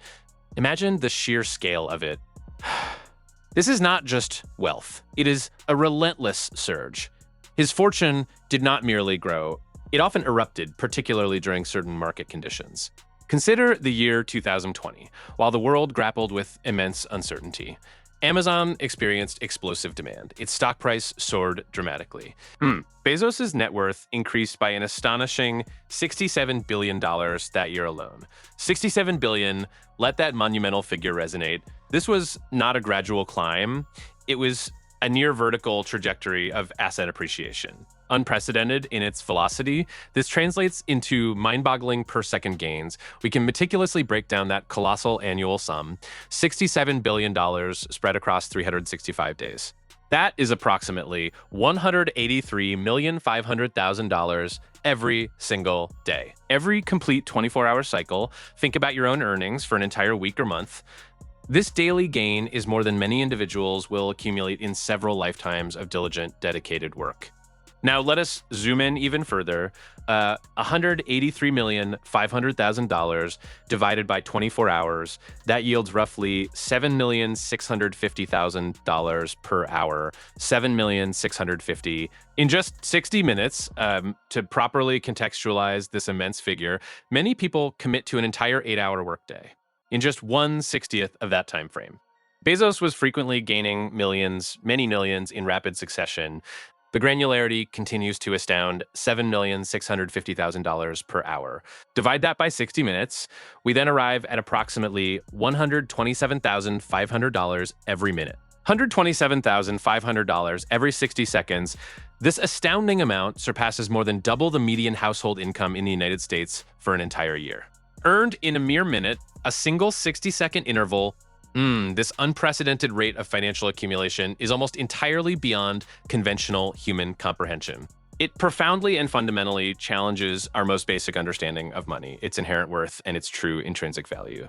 Imagine the sheer scale of it. This is not just wealth. It is a relentless surge. His fortune did not merely grow. It often erupted, particularly during certain market conditions. Consider the year 2020. While the world grappled with immense uncertainty, Amazon experienced explosive demand. Its stock price soared dramatically. Bezos' net worth increased by an astonishing $67 billion that year alone. $67 billion, let that monumental figure resonate. This was not a gradual climb. It was a near vertical trajectory of asset appreciation. Unprecedented in its velocity, this translates into mind-boggling per-second gains. We can meticulously break down that colossal annual sum, $67 billion spread across 365 days. That is approximately $183,500,000 every single day. Every complete 24-hour cycle, think about your own earnings for an entire week or month. This daily gain is more than many individuals will accumulate in several lifetimes of diligent, dedicated work. Now, let us zoom in even further. $183,500,000 divided by 24 hours, that yields roughly $7,650,000 per hour, $7,650,000 in just 60 minutes. To properly contextualize this immense figure, many people commit to an entire 8-hour workday in just 1/60th of that time frame. Bezos was frequently gaining millions, many millions in rapid succession. The granularity continues to astound $7,650,000 per hour. Divide that by 60 minutes. We then arrive at approximately $127,500 every minute. $127,500 every 60 seconds. This astounding amount surpasses more than double the median household income in the United States for an entire year. Earned in a mere minute, a single 60-second interval. This unprecedented rate of financial accumulation is almost entirely beyond conventional human comprehension. It profoundly and fundamentally challenges our most basic understanding of money, its inherent worth, and its true intrinsic value.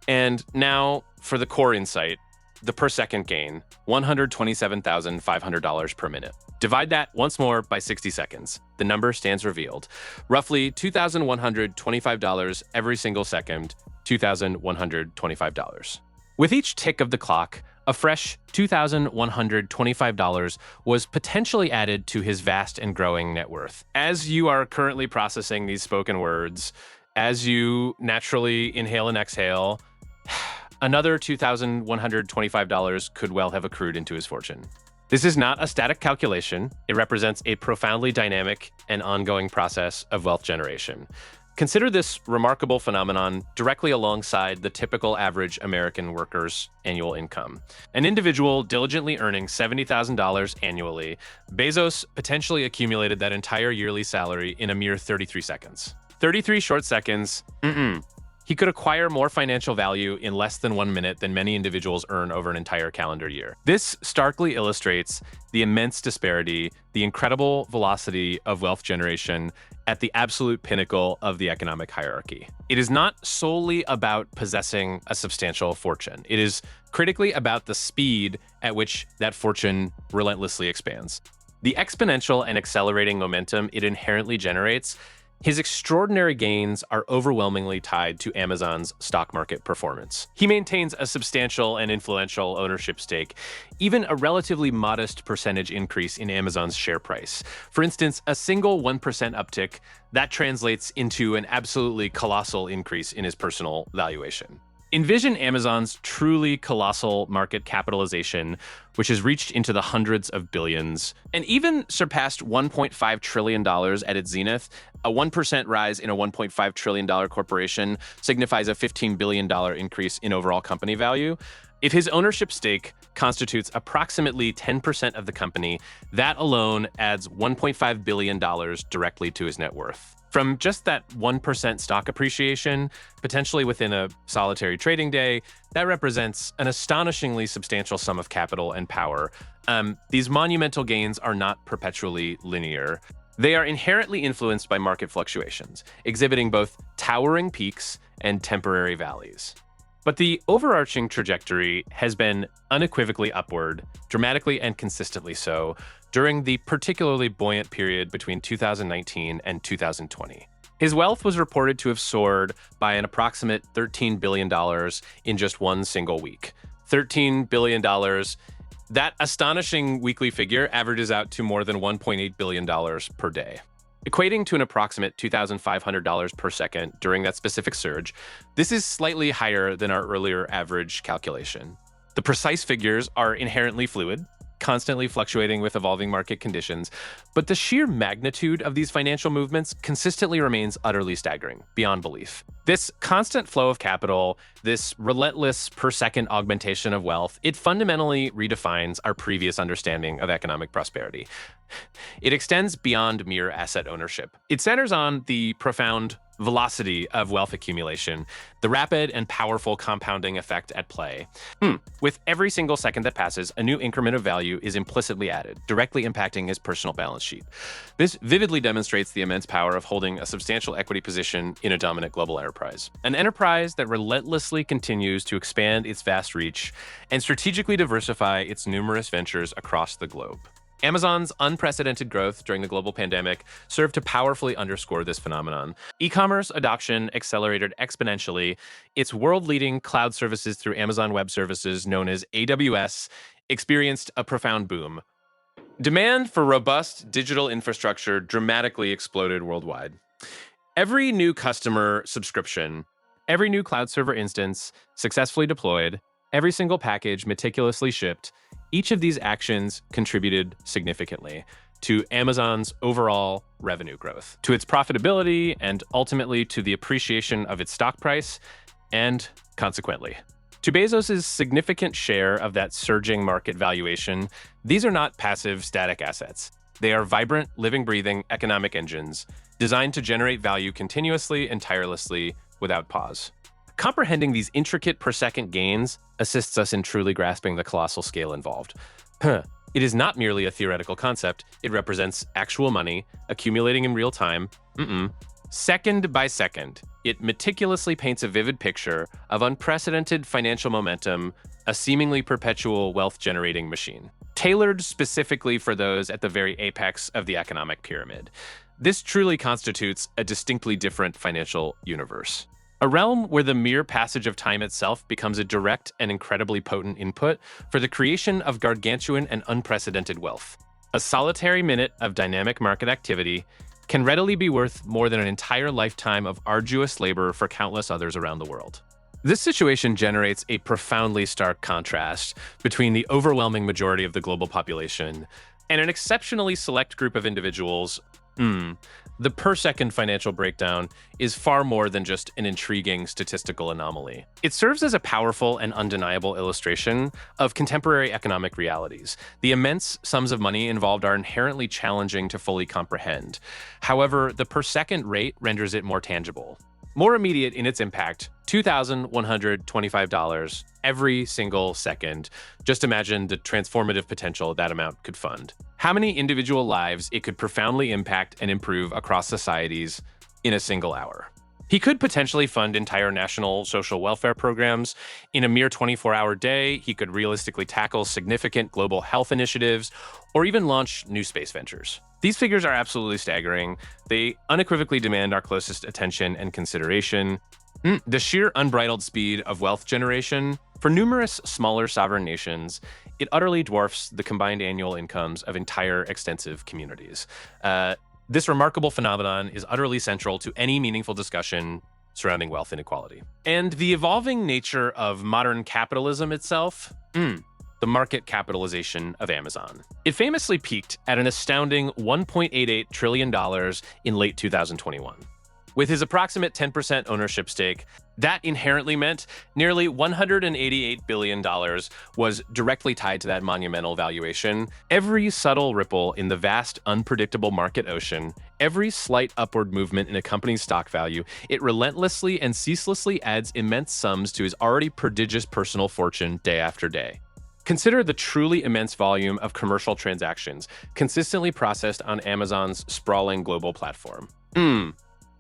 And now for the core insight, the per-second gain, $127,500 per minute. Divide that once more by 60 seconds. The number stands revealed. Roughly $2,125 every single second, $2,125. With each tick of the clock, A fresh $2,125 was potentially added to his vast and growing net worth. As you are currently processing these spoken words, as you naturally inhale and exhale, another $2,125 could well have accrued into his fortune. This is not a static calculation. It represents a profoundly dynamic and ongoing process of wealth generation. Consider this remarkable phenomenon directly alongside the typical average American worker's annual income. An individual diligently earning $70,000 annually, Bezos potentially accumulated that entire yearly salary in a mere 33 seconds. 33 short seconds. He could acquire more financial value in less than 1 minute than many individuals earn over an entire calendar year. This starkly illustrates the immense disparity, the incredible velocity of wealth generation at the absolute pinnacle of the economic hierarchy. It is not solely about possessing a substantial fortune. It is critically about the speed at which that fortune relentlessly expands. The exponential and accelerating momentum it inherently generates. His extraordinary gains are overwhelmingly tied to Amazon's stock market performance. He maintains a substantial and influential ownership stake, even a relatively modest percentage increase in Amazon's share price. For instance, a single 1% uptick, that translates into an absolutely colossal increase in his personal valuation. Envision Amazon's truly colossal market capitalization, which has reached into the hundreds of billions and even surpassed $1.5 trillion at its zenith. A 1% rise in a $1.5 trillion corporation signifies a $15 billion increase in overall company value. If his ownership stake constitutes approximately 10% of the company, that alone adds $1.5 billion directly to his net worth. From just that 1% stock appreciation, potentially within a solitary trading day, that represents an astonishingly substantial sum of capital and power. These monumental gains are not perpetually linear. They are inherently influenced by market fluctuations, exhibiting both towering peaks and temporary valleys. But the overarching trajectory has been unequivocally upward, dramatically and consistently so, during the particularly buoyant period between 2019 and 2020. His wealth was reported to have soared by an approximate $13 billion in just one single week. $13 billion. That astonishing weekly figure averages out to more than $1.8 billion per day. Equating to an approximate $2,500 per second during that specific surge, this is slightly higher than our earlier average calculation. The precise figures are inherently fluid, constantly fluctuating with evolving market conditions, but the sheer magnitude of these financial movements consistently remains utterly staggering, beyond belief. This constant flow of capital, this relentless per-second augmentation of wealth, it fundamentally redefines our previous understanding of economic prosperity. It extends beyond mere asset ownership. It centers on the profound velocity of wealth accumulation, the rapid and powerful compounding effect at play. With every single second that passes, a new increment of value is implicitly added, directly impacting his personal balance sheet. This vividly demonstrates the immense power of holding a substantial equity position in a dominant global enterprise. An enterprise that relentlessly continues to expand its vast reach and strategically diversify its numerous ventures across the globe. Amazon's unprecedented growth during the global pandemic served to powerfully underscore this phenomenon. E-commerce adoption accelerated exponentially. Its world-leading cloud services through Amazon Web Services, known as AWS, experienced a profound boom. Demand for robust digital infrastructure dramatically exploded worldwide. Every new customer subscription, every new cloud server instance successfully deployed, every single package meticulously shipped, each of these actions contributed significantly to Amazon's overall revenue growth, to its profitability, and ultimately to the appreciation of its stock price, and consequently, to Bezos' significant share of that surging market valuation. These are not passive, static assets. They are vibrant, living, breathing economic engines designed to generate value continuously and tirelessly without pause. Comprehending these intricate per-second gains assists us in truly grasping the colossal scale involved. It is not merely a theoretical concept. It represents actual money accumulating in real time. Second by second, it meticulously paints a vivid picture of unprecedented financial momentum, a seemingly perpetual wealth-generating machine, tailored specifically for those at the very apex of the economic pyramid. This truly constitutes a distinctly different financial universe. A realm where the mere passage of time itself becomes a direct and incredibly potent input for the creation of gargantuan and unprecedented wealth. A solitary minute of dynamic market activity can readily be worth more than an entire lifetime of arduous labor for countless others around the world. This situation generates a profoundly stark contrast between the overwhelming majority of the global population and an exceptionally select group of individuals. The per-second financial breakdown is far more than just an intriguing statistical anomaly. It serves as a powerful and undeniable illustration of contemporary economic realities. The immense sums of money involved are inherently challenging to fully comprehend. However, the per-second rate renders it more tangible. More immediate in its impact, $2,125 every single second. Just imagine the transformative potential that amount could fund. How many individual lives it could profoundly impact and improve across societies in a single hour. He could potentially fund entire national social welfare programs. In a mere 24-hour day, he could realistically tackle significant global health initiatives or even launch new space ventures. These figures are absolutely staggering. They unequivocally demand our closest attention and consideration. The sheer unbridled speed of wealth generation, for numerous smaller sovereign nations, it utterly dwarfs the combined annual incomes of entire extensive communities. This remarkable phenomenon is utterly central to any meaningful discussion surrounding wealth inequality. And the evolving nature of modern capitalism itself, the market capitalization of Amazon. It famously peaked at an astounding $1.88 trillion in late 2021. With his approximate 10% ownership stake, that inherently meant nearly $188 billion was directly tied to that monumental valuation. Every subtle ripple in the vast, unpredictable market ocean, every slight upward movement in a company's stock value, it relentlessly and ceaselessly adds immense sums to his already prodigious personal fortune day after day. Consider the truly immense volume of commercial transactions consistently processed on Amazon's sprawling global platform.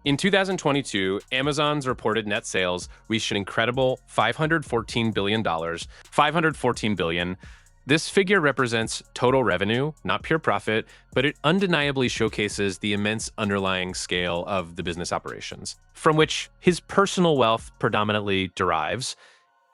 In 2022, Amazon's reported net sales reached an incredible $514 billion. $514 billion. This figure represents total revenue, not pure profit, but it undeniably showcases the immense underlying scale of the business operations, from which his personal wealth predominantly derives.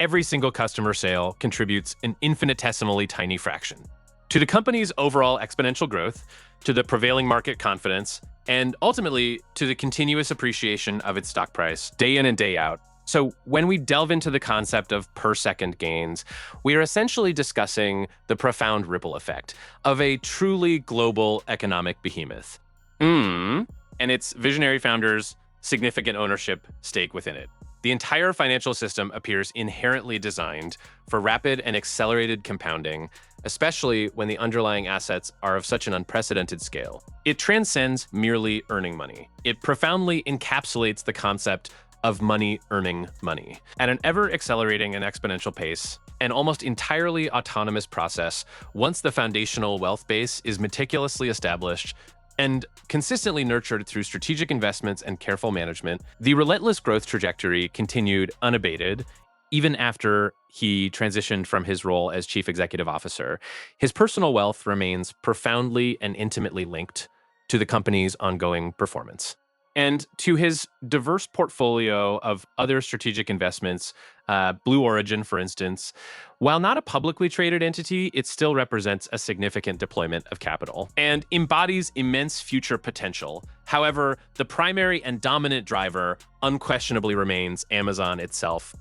Every single customer sale contributes an infinitesimally tiny fraction to the company's overall exponential growth, to the prevailing market confidence, and ultimately to the continuous appreciation of its stock price day in and day out. So when we delve into the concept of per-second gains, we are essentially discussing the profound ripple effect of a truly global economic behemoth. And its visionary founders' significant ownership stake within it. The entire financial system appears inherently designed for rapid and accelerated compounding, especially when the underlying assets are of such an unprecedented scale. It transcends merely earning money. It profoundly encapsulates the concept of money earning money. At an ever-accelerating and exponential pace, an almost entirely autonomous process, once the foundational wealth base is meticulously established and consistently nurtured through strategic investments and careful management, the relentless growth trajectory continued unabated even after he transitioned from his role as chief executive officer. His personal wealth remains profoundly and intimately linked to the company's ongoing performance. And to his diverse portfolio of other strategic investments, Blue Origin, for instance, while not a publicly traded entity, it still represents a significant deployment of capital and embodies immense future potential. However, the primary and dominant driver unquestionably remains Amazon itself.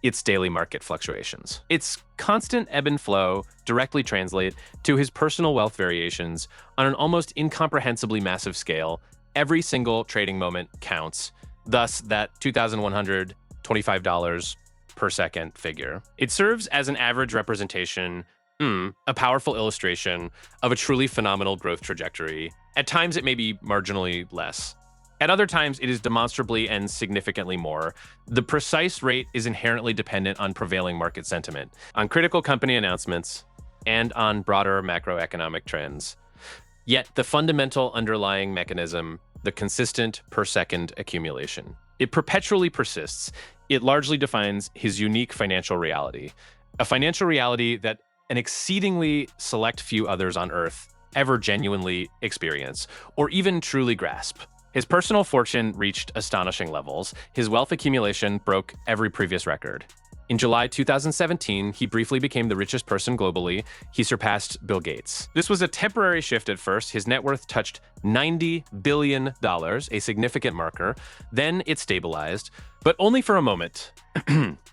Its daily market fluctuations. Its constant ebb and flow directly translate to his personal wealth variations on an almost incomprehensibly massive scale. Every single trading moment counts, thus that $2,125 per second figure. It serves as an average representation, a powerful illustration of a truly phenomenal growth trajectory. At times, it may be marginally less. At other times, it is demonstrably and significantly more. The precise rate is inherently dependent on prevailing market sentiment, on critical company announcements, and on broader macroeconomic trends. Yet the fundamental underlying mechanism, the consistent per-second accumulation, it perpetually persists. It largely defines his unique financial reality, a financial reality that an exceedingly select few others on Earth ever genuinely experience or even truly grasp. His personal fortune reached astonishing levels. His wealth accumulation broke every previous record. In July 2017, he briefly became the richest person globally. He surpassed Bill Gates. This was a temporary shift at first. His net worth touched $90 billion, a significant marker. Then it stabilized, but only for a moment.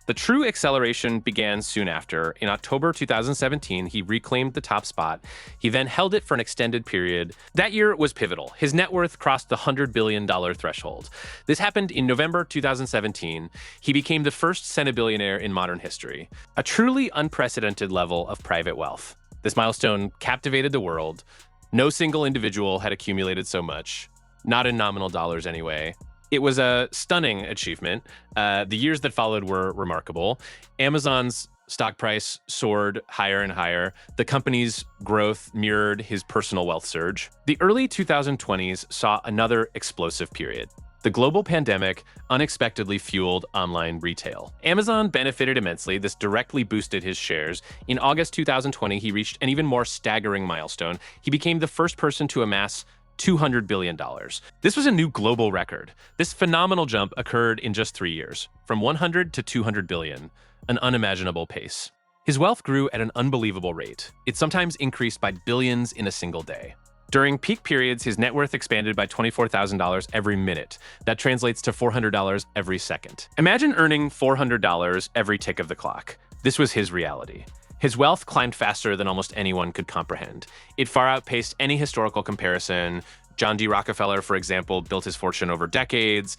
The true acceleration began soon after. In October 2017, he reclaimed the top spot. He then held it for an extended period. That year was pivotal. His net worth crossed the $100 billion threshold. This happened in November 2017. He became the first centibillionaire in modern history, a truly unprecedented level of private wealth. This milestone captivated the world. No single individual had accumulated so much, not in nominal dollars anyway. It was a stunning achievement. The years that followed were remarkable. Amazon's stock price soared higher and higher. The company's growth mirrored his personal wealth surge. The early 2020s saw another explosive period. The global pandemic unexpectedly fueled online retail. Amazon benefited immensely. This directly boosted his shares. In August 2020, he reached an even more staggering milestone. He became the first person to amass $200 billion. This was a new global record. This phenomenal jump occurred in just 3 years, from 100 to 200 billion, an unimaginable pace. His wealth grew at an unbelievable rate. It sometimes increased by billions in a single day. During peak periods, his net worth expanded by $24,000 every minute. That translates to $400 every second. Imagine earning $400 every tick of the clock. This was his reality. His wealth climbed faster than almost anyone could comprehend. It far outpaced any historical comparison. John D. Rockefeller, for example, built his fortune over decades.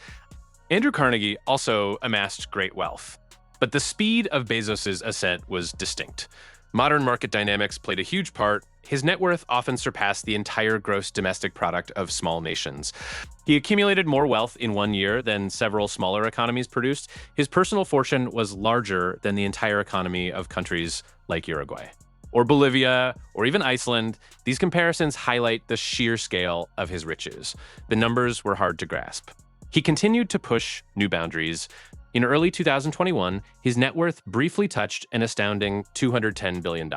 Andrew Carnegie also amassed great wealth. But the speed of Bezos' ascent was distinct. Modern market dynamics played a huge part. His net worth often surpassed the entire gross domestic product of small nations. He accumulated more wealth in 1 year than several smaller economies produced. His personal fortune was larger than the entire economy of countries like Uruguay or Bolivia or even Iceland. These comparisons highlight the sheer scale of his riches. The numbers were hard to grasp. He continued to push new boundaries. In early 2021, his net worth briefly touched an astounding $210 billion.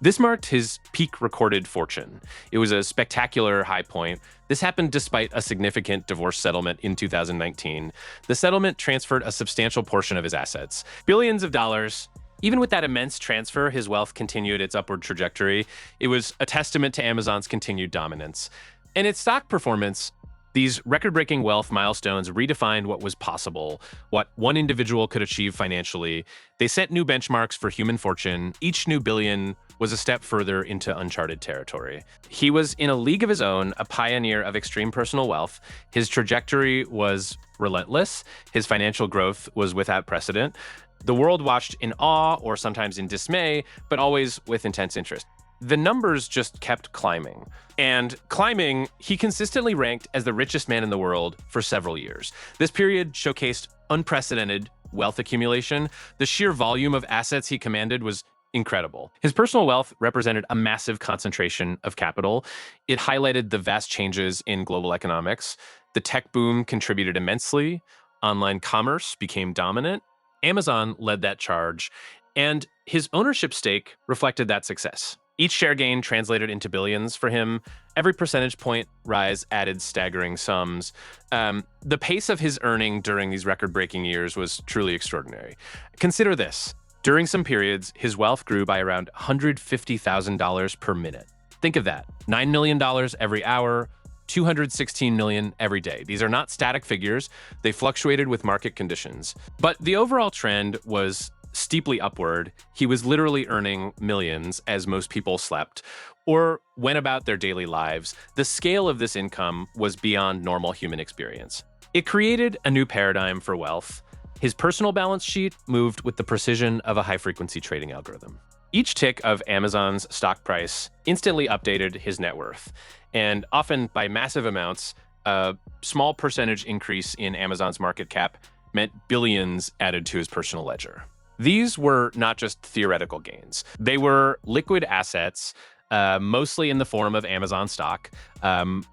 This marked his peak recorded fortune. It was a spectacular high point. This happened despite a significant divorce settlement in 2019. The settlement transferred a substantial portion of his assets, billions of dollars. Even with that immense transfer, his wealth continued its upward trajectory. It was a testament to Amazon's continued dominance. And its stock performance, these record-breaking wealth milestones redefined what was possible, what one individual could achieve financially. They set new benchmarks for human fortune. Each new billion was a step further into uncharted territory. He was in a league of his own, a pioneer of extreme personal wealth. His trajectory was relentless. His financial growth was without precedent. The world watched in awe or sometimes in dismay, but always with intense interest. The numbers just kept climbing. And climbing, he consistently ranked as the richest man in the world for several years. This period showcased unprecedented wealth accumulation. The sheer volume of assets he commanded was incredible. His personal wealth represented a massive concentration of capital. It highlighted the vast changes in global economics. The tech boom contributed immensely. Online commerce became dominant. Amazon led that charge, and his ownership stake reflected that success. Each share gain translated into billions for him. Every percentage point rise added staggering sums. The pace of his earning during these record-breaking years was truly extraordinary. Consider this. During some periods, his wealth grew by around $150,000 per minute. Think of that. $9 million every hour, $216 million every day. These are not static figures. They fluctuated with market conditions. But the overall trend was steeply upward. He was literally earning millions as most people slept or went about their daily lives. The scale of this income was beyond normal human experience. It created a new paradigm for wealth. His personal balance sheet moved with the precision of a high-frequency trading algorithm. Each tick of Amazon's stock price instantly updated his net worth, and often by massive amounts. A small percentage increase in Amazon's market cap meant billions added to his personal ledger. These were not just theoretical gains. They were liquid assets, mostly in the form of Amazon stock,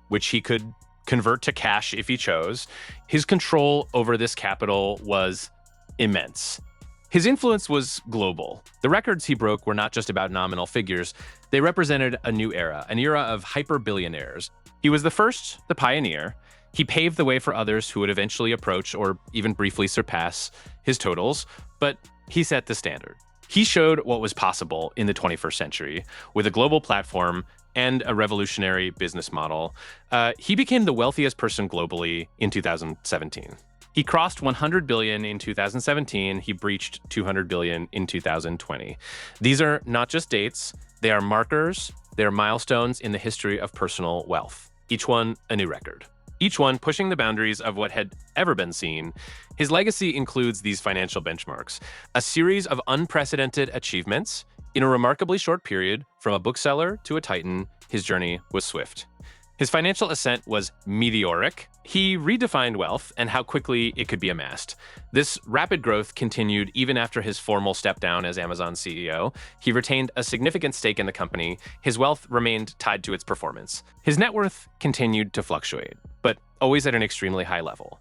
which he could convert to cash if he chose. His control over this capital was immense. His influence was global. The records he broke were not just about nominal figures. They represented a new era, an era of hyper-billionaires. He was the first, the pioneer. He paved the way for others who would eventually approach or even briefly surpass his totals, but he set the standard. He showed what was possible in the 21st century with a global platform and a revolutionary business model. He became the wealthiest person globally in 2017. He crossed 100 billion in 2017. He breached 200 billion in 2020. These are not just dates, they are markers, they are milestones in the history of personal wealth. Each one a new record. Each one pushing the boundaries of what had ever been seen. His legacy includes these financial benchmarks, a series of unprecedented achievements in a remarkably short period. From a bookseller to a titan, his journey was swift. His financial ascent was meteoric. He redefined wealth and how quickly it could be amassed. This rapid growth continued even after his formal step down as Amazon's CEO. He retained a significant stake in the company. His wealth remained tied to its performance. His net worth continued to fluctuate, but always at an extremely high level.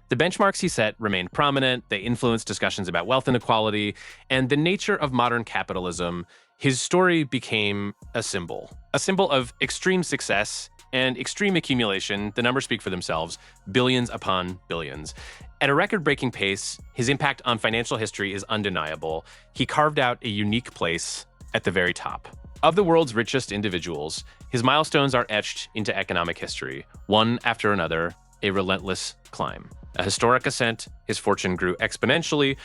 The benchmarks he set remained prominent. They influenced discussions about wealth inequality and the nature of modern capitalism. His story became a symbol of extreme success and extreme accumulation. The numbers speak for themselves, billions upon billions. At a record-breaking pace, his impact on financial history is undeniable. He carved out a unique place at the very top. Of the world's richest individuals, his milestones are etched into economic history, one after another, a relentless climb. A historic ascent, his fortune grew exponentially.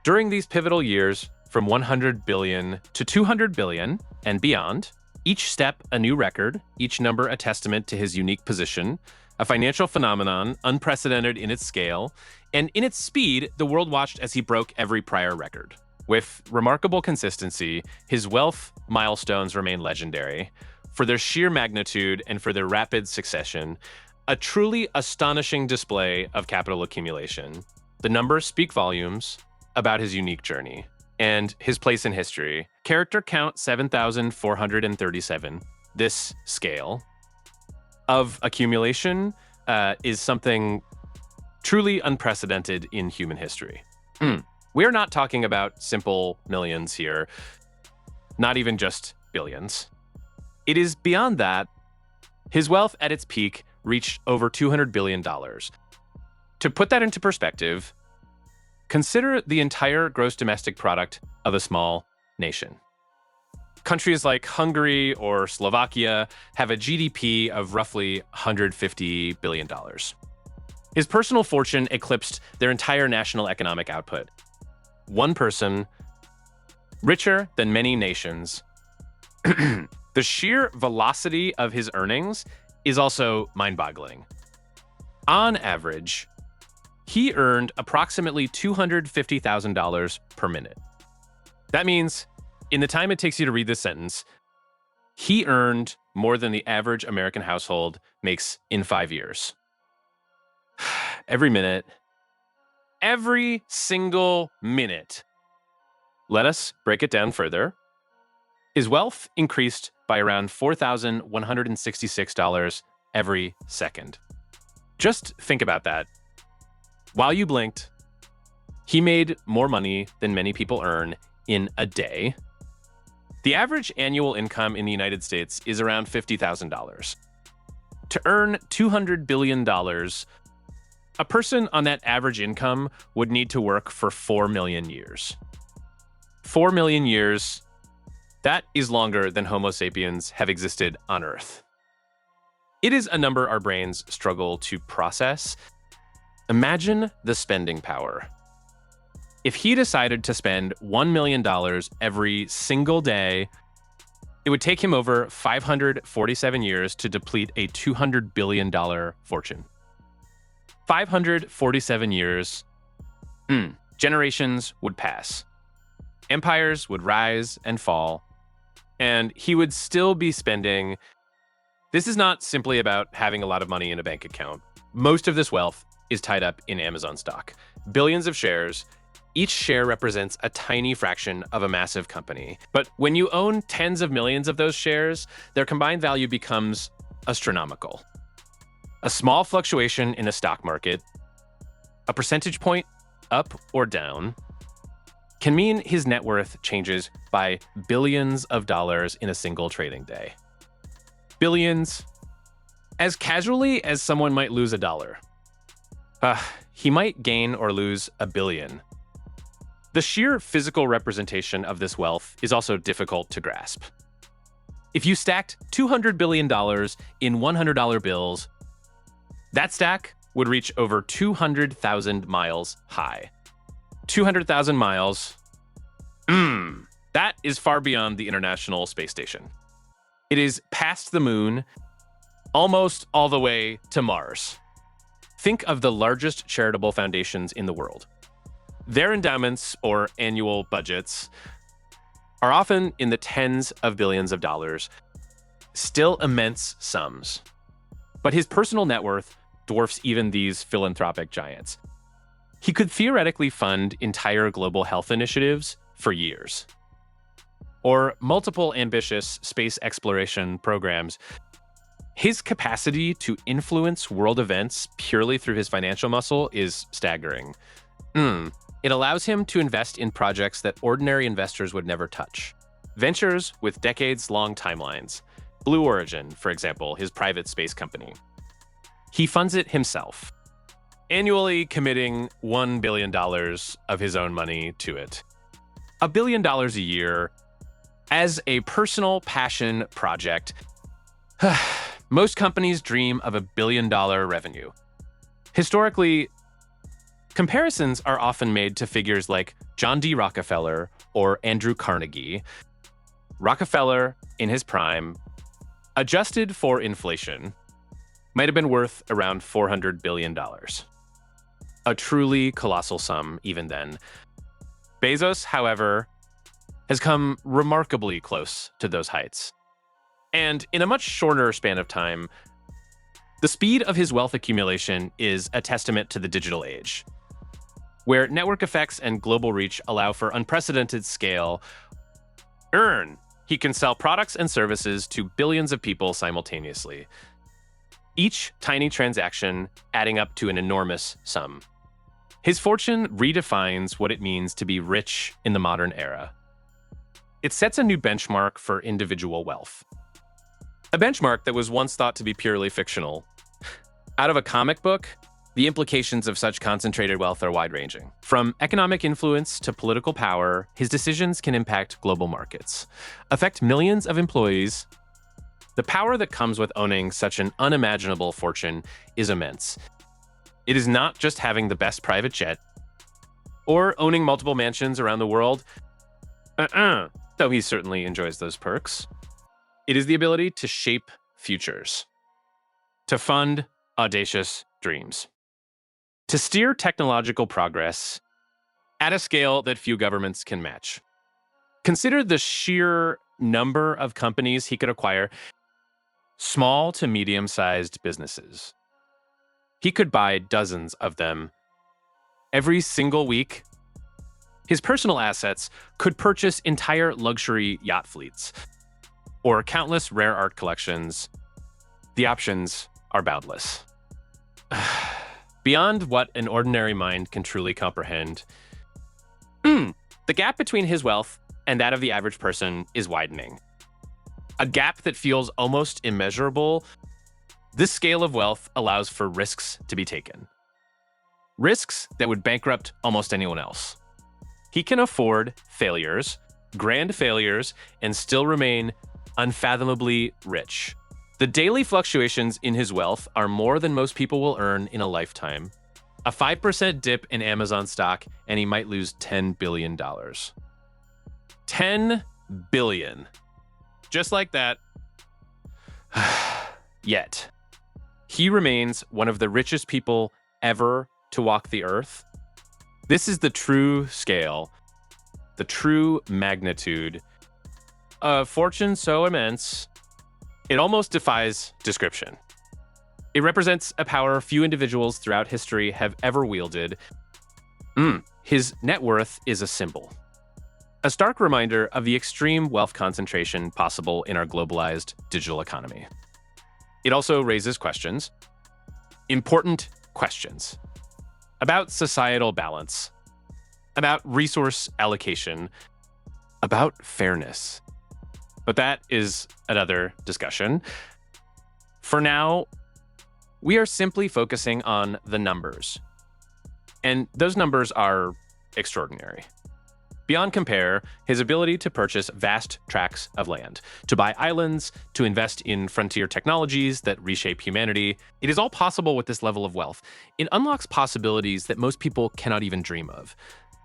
During these pivotal years, from 100 billion to 200 billion and beyond, each step a new record, each number a testament to his unique position, a financial phenomenon unprecedented in its scale, and in its speed, the world watched as he broke every prior record. With remarkable consistency, his wealth milestones remain legendary for their sheer magnitude and for their rapid succession, a truly astonishing display of capital accumulation. The numbers speak volumes about his unique journey and his place in history. Character count 7,437. This scale of accumulation is something truly unprecedented in human history. We're not talking about simple millions here, not even just billions. It is beyond that. His wealth at its peak reached over $200 billion. To put that into perspective, consider the entire gross domestic product of a small nation. Countries like Hungary or Slovakia have a GDP of roughly $150 billion. His personal fortune eclipsed their entire national economic output. One person, richer than many nations. The sheer velocity of his earnings is also mind-boggling. On average, he earned approximately $250,000 per minute. That means, in the time it takes you to read this sentence, he earned more than the average American household makes in 5 years. Every minute, every single minute. Let us break it down further. His wealth increased by around $4,166 every second. Just think about that. While you blinked, he made more money than many people earn in a day. The average annual income in the United States is around $50,000. To earn $200 billion, a person on that average income would need to work for 4 million years. 4 million years, that is longer than Homo sapiens have existed on Earth. It is a number our brains struggle to process. Imagine the spending power. If he decided to spend $1 million every single day, it would take him over 547 years to deplete a $200 billion fortune. 547 years. Generations would pass. Empires would rise and fall. And he would still be spending. This is not simply about having a lot of money in a bank account. Most of this wealth is tied up in Amazon stock. Billions of shares. Each share represents a tiny fraction of a massive company. But when you own tens of millions of those shares, their combined value becomes astronomical. A small fluctuation in a stock market, a percentage point up or down, can mean his net worth changes by billions of dollars in a single trading day. Billions as casually as someone might lose $1. He might gain or lose $1 billion. The sheer physical representation of this wealth is also difficult to grasp. If you stacked $200 billion in $100 bills, that stack would reach over 200,000 miles high. 200,000 miles. That is far beyond the International Space Station. It is past the moon, almost all the way to Mars. Think of the largest charitable foundations in the world. Their endowments or annual budgets are often in the tens of billions of dollars, still immense sums. But his personal net worth dwarfs even these philanthropic giants. He could theoretically fund entire global health initiatives for years, or multiple ambitious space exploration programs. His capacity to influence world events purely through his financial muscle is staggering. It allows him to invest in projects that ordinary investors would never touch. Ventures with decades-long timelines. Blue Origin, for example, his private space company. He funds it himself, annually committing $1 billion of his own money to it. $1 billion a year as a personal passion project. Most companies dream of $1 billion revenue. Historically, comparisons are often made to figures like John D. Rockefeller or Andrew Carnegie. Rockefeller, in his prime, adjusted for inflation, might have been worth around $400 billion. A truly colossal sum even then. Bezos, however, has come remarkably close to those heights. And in a much shorter span of time, the speed of his wealth accumulation is a testament to the digital age, where network effects and global reach allow for unprecedented scale. He can sell products and services to billions of people simultaneously, each tiny transaction adding up to an enormous sum. His fortune redefines what it means to be rich in the modern era. It sets a new benchmark for individual wealth. A benchmark that was once thought to be purely fictional. Out of a comic book, the implications of such concentrated wealth are wide-ranging. From economic influence to political power, his decisions can impact global markets, affect millions of employees. The power that comes with owning such an unimaginable fortune is immense. It is not just having the best private jet or owning multiple mansions around the world, though he certainly enjoys those perks. It is the ability to shape futures, to fund audacious dreams, to steer technological progress at a scale that few governments can match. Consider the sheer number of companies he could acquire, small to medium-sized businesses. He could buy dozens of them every single week. His personal assets could purchase entire luxury yacht fleets or countless rare art collections. The options are boundless. Beyond what an ordinary mind can truly comprehend, the gap between his wealth and that of the average person is widening. A gap that feels almost immeasurable. This scale of wealth allows for risks to be taken. Risks that would bankrupt almost anyone else. He can afford failures, grand failures, and still remain unfathomably rich. The daily fluctuations in his wealth are more than most people will earn in a lifetime. A 5% dip in Amazon stock, and he might lose $10 billion. $10 billion. Just like that. Yet, he remains one of the richest people ever to walk the earth. This is the true scale, the true magnitude of fortune so immense, it almost defies description. It represents a power few individuals throughout history have ever wielded. His net worth is a symbol, a stark reminder of the extreme wealth concentration possible in our globalized digital economy. It also raises questions, important questions, about societal balance, about resource allocation, about fairness. But that is another discussion. For now, We are simply focusing on the numbers. And those numbers are extraordinary. Beyond compare, his ability to purchase vast tracts of land, to buy islands, to invest in frontier technologies that reshape humanity, it is all possible with this level of wealth. It unlocks possibilities that most people cannot even dream of.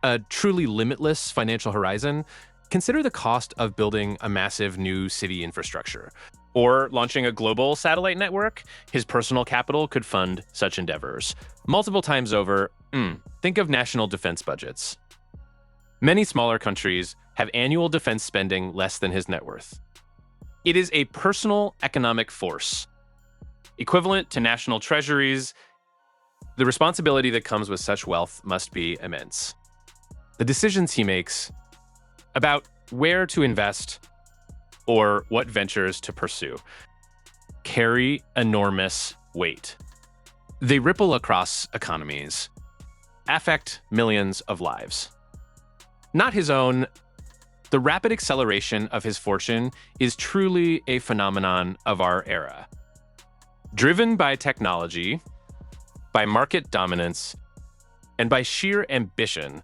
A truly limitless financial horizon. Consider the cost of building a massive new city infrastructure. Or launching a global satellite network. His personal capital could fund such endeavors. Multiple times over, think of national defense budgets. Many smaller countries have annual defense spending less than his net worth. It is a personal economic force, equivalent to national treasuries. The responsibility that comes with such wealth must be immense. The decisions he makes about where to invest or what ventures to pursue carry enormous weight. They ripple across economies, affect millions of lives. Not his own, the rapid acceleration of his fortune is truly a phenomenon of our era. Driven by technology, by market dominance, and by sheer ambition,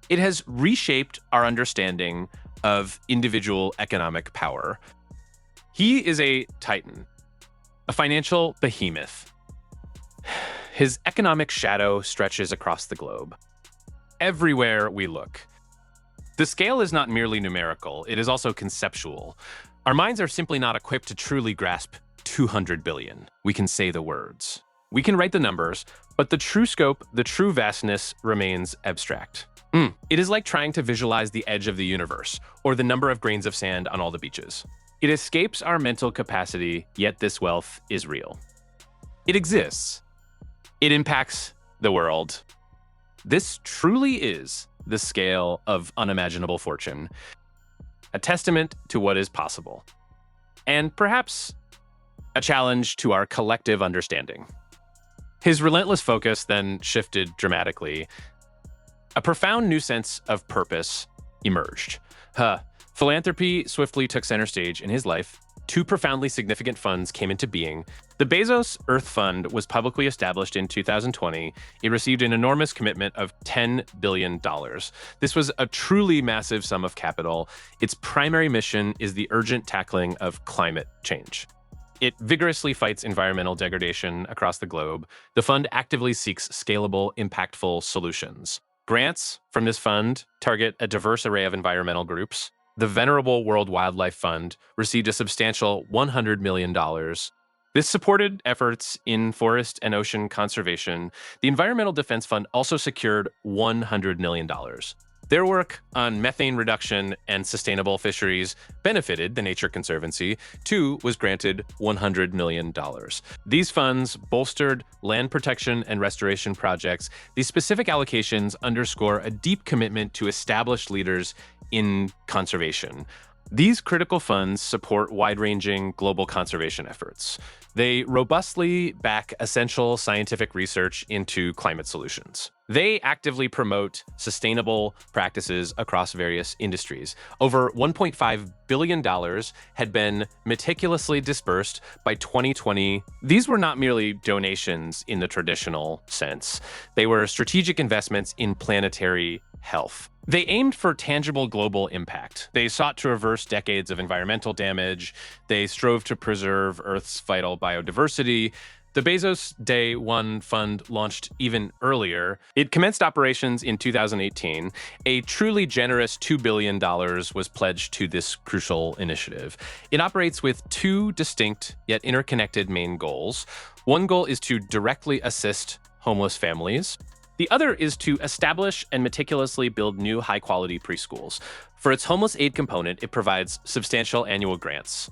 it has reshaped our understanding of individual economic power. He is a titan, a financial behemoth. His economic shadow stretches across the globe. Everywhere we look. The scale is not merely numerical, it is also conceptual. Our minds are simply not equipped to truly grasp 200 billion. We can say the words. We can write the numbers, but the true scope, the true vastness remains abstract. It is like trying to visualize the edge of the universe, or the number of grains of sand on all the beaches. It escapes our mental capacity, yet this wealth is real. It exists. It impacts the world. This truly is the scale of unimaginable fortune, a testament to what is possible, and perhaps a challenge to our collective understanding. His relentless focus then shifted dramatically. A profound new sense of purpose emerged. Philanthropy swiftly took center stage in his life. Two profoundly significant funds came into being. The Bezos Earth Fund was publicly established in 2020. It received an enormous commitment of $10 billion. This was a truly massive sum of capital. Its primary mission is the urgent tackling of climate change. It vigorously fights environmental degradation across the globe. The fund actively seeks scalable, impactful solutions. Grants from this fund target a diverse array of environmental groups. The venerable World Wildlife Fund received a substantial $100 million. This supported efforts in forest and ocean conservation. The Environmental Defense Fund also secured $100 million. Their work on methane reduction and sustainable fisheries benefited the Nature Conservancy. Two was granted $100 million. These funds bolstered land protection and restoration projects. These specific allocations underscore a deep commitment to established leaders in conservation. These critical funds support wide-ranging global conservation efforts. They robustly back essential scientific research into climate solutions. They actively promote sustainable practices across various industries. Over $1.5 billion had been meticulously dispersed by 2020. These were not merely donations in the traditional sense. They were strategic investments in planetary health. They aimed for tangible global impact. They sought to reverse decades of environmental damage. They strove to preserve Earth's vital biodiversity. The Bezos Day One Fund launched even earlier. It commenced operations in 2018. A truly generous $2 billion was pledged to this crucial initiative. It operates with two distinct yet interconnected main goals. One goal is to directly assist homeless families. The other is to establish and meticulously build new high-quality preschools. For its homeless aid component, it provides substantial annual grants.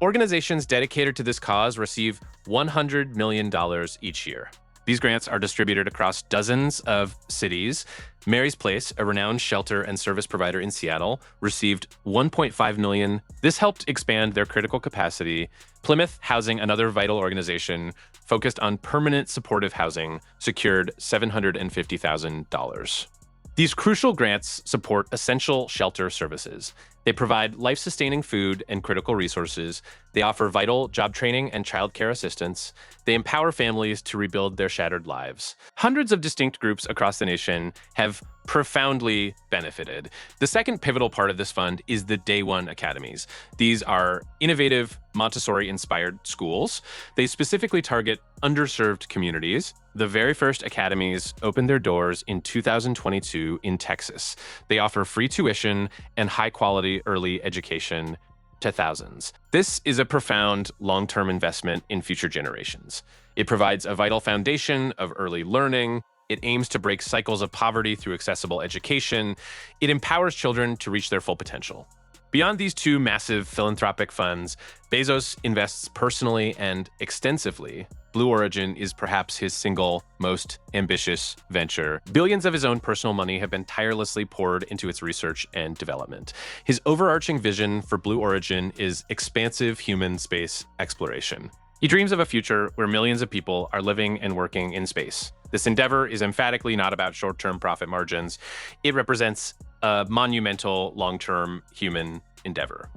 Organizations dedicated to this cause receive $100 million each year. These grants are distributed across dozens of cities. Mary's Place, a renowned shelter and service provider in Seattle, received $1.5 million. This helped expand their critical capacity. Plymouth Housing, another vital organization focused on permanent supportive housing, secured $750,000. These crucial grants support essential shelter services. They provide life-sustaining food and critical resources. They offer vital job training and childcare assistance. They empower families to rebuild their shattered lives. Hundreds of distinct groups across the nation have profoundly benefited. The second pivotal part of this fund is the Day One Academies. These are innovative, Montessori-inspired schools. They specifically target underserved communities. The very first academies opened their doors in 2022 in Texas. They offer free tuition and high-quality early education to thousands. This is a profound long-term investment in future generations. It provides a vital foundation of early learning. It aims to break cycles of poverty through accessible education. It empowers children to reach their full potential. Beyond these two massive philanthropic funds, Bezos invests personally and extensively. Blue Origin is perhaps his single most ambitious venture. Billions of his own personal money have been tirelessly poured into its research and development. His overarching vision for Blue Origin is expansive human space exploration. He dreams of a future where millions of people are living and working in space. This endeavor is emphatically not about short-term profit margins. It represents a monumental long-term human endeavor.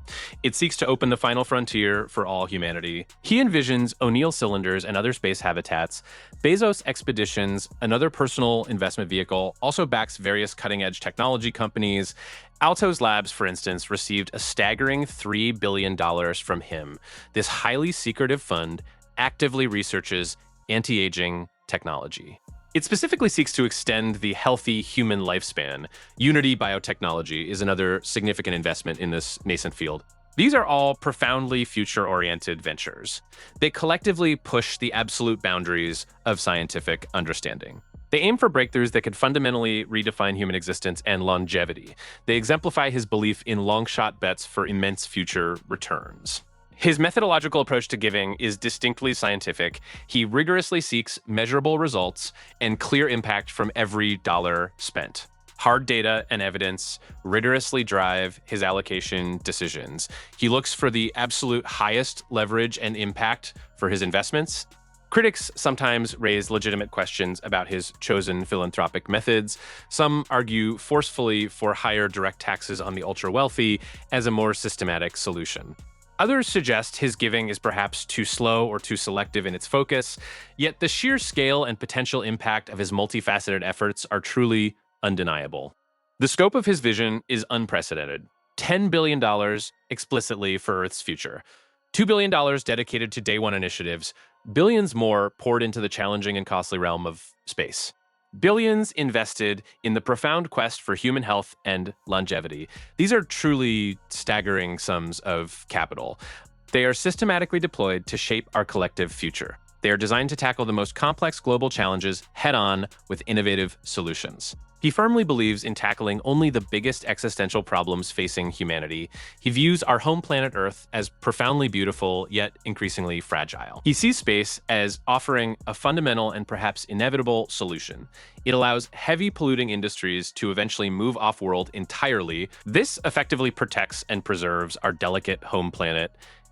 It seeks to open the final frontier for all humanity. He envisions O'Neill cylinders and other space habitats. Bezos Expeditions, another personal investment vehicle, also backs various cutting-edge technology companies. Altos Labs, for instance, received a staggering $3 billion from him. This highly secretive fund actively researches anti-aging technology. It specifically seeks to extend the healthy human lifespan. Unity Biotechnology is another significant investment in this nascent field. These are all profoundly future-oriented ventures. They collectively push the absolute boundaries of scientific understanding. They aim for breakthroughs that could fundamentally redefine human existence and longevity. They exemplify his belief in long-shot bets for immense future returns. His methodological approach to giving is distinctly scientific. He rigorously seeks measurable results and clear impact from every dollar spent. Hard data and evidence rigorously drive his allocation decisions. He looks for the absolute highest leverage and impact for his investments. Critics sometimes raise legitimate questions about his chosen philanthropic methods. Some argue forcefully for higher direct taxes on the ultra-wealthy as a more systematic solution. Others suggest his giving is perhaps too slow or too selective in its focus, yet the sheer scale and potential impact of his multifaceted efforts are truly undeniable. The scope of his vision is unprecedented. $10 billion explicitly for Earth's future, $2 billion dedicated to Day One initiatives, billions more poured into the challenging and costly realm of space. Billions invested in the profound quest for human health and longevity. These are truly staggering sums of capital. They are systematically deployed to shape our collective future. They are designed to tackle the most complex global challenges head-on with innovative solutions. He firmly believes in tackling only the biggest existential problems facing humanity. He views our home planet Earth as profoundly beautiful, yet increasingly fragile. He sees space as offering a fundamental and perhaps inevitable solution. It allows heavy polluting industries to eventually move off-world entirely. This effectively protects and preserves our delicate home planet.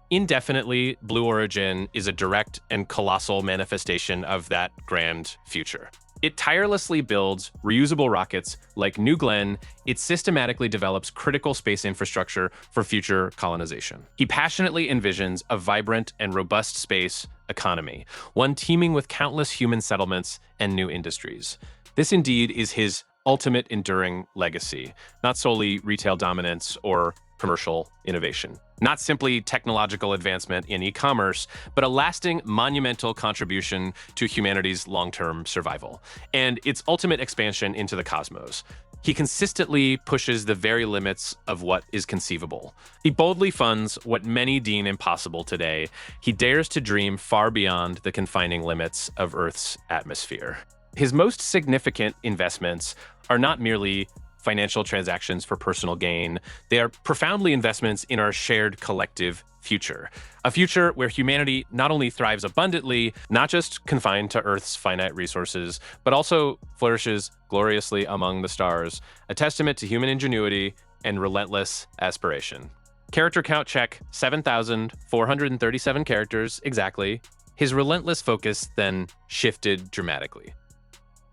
Indefinitely, Blue Origin is a direct and colossal manifestation of that grand future. It tirelessly builds reusable rockets like New Glenn. It systematically develops critical space infrastructure for future colonization. He passionately envisions a vibrant and robust space economy, one teeming with countless human settlements and new industries. This indeed is his ultimate enduring legacy, not solely retail dominance or commercial innovation. Not simply technological advancement in e-commerce, but a lasting, monumental contribution to humanity's long-term survival and its ultimate expansion into the cosmos. He consistently pushes the very limits of what is conceivable. He boldly funds what many deem impossible today. He dares to dream far beyond the confining limits of Earth's atmosphere. His most significant investments are not merely financial transactions for personal gain. They are profoundly investments in our shared collective future. A future where humanity not only thrives abundantly, not just confined to Earth's finite resources, but also flourishes gloriously among the stars, a testament to human ingenuity and relentless aspiration. Character count check, 7,437 characters exactly. His relentless focus then shifted dramatically.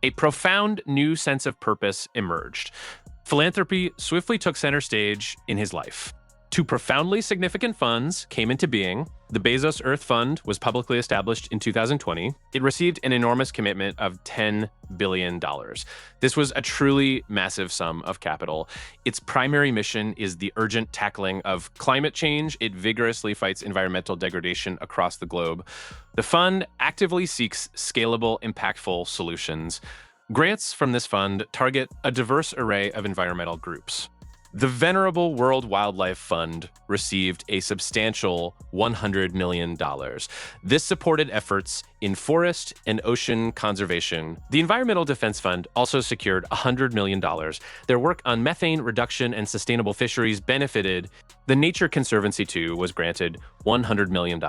A profound new sense of purpose emerged. Philanthropy swiftly took center stage in his life. Two profoundly significant funds came into being. The Bezos Earth Fund was publicly established in 2020. It received an enormous commitment of $10 billion. This was a truly massive sum of capital. Its primary mission is the urgent tackling of climate change. It vigorously fights environmental degradation across the globe. The fund actively seeks scalable, impactful solutions. Grants from this fund target a diverse array of environmental groups. The venerable World Wildlife Fund received a substantial $100 million. This supported efforts in forest and ocean conservation. The Environmental Defense Fund also secured $100 million. Their work on methane reduction and sustainable fisheries benefited. The Nature Conservancy, too, was granted $100 million.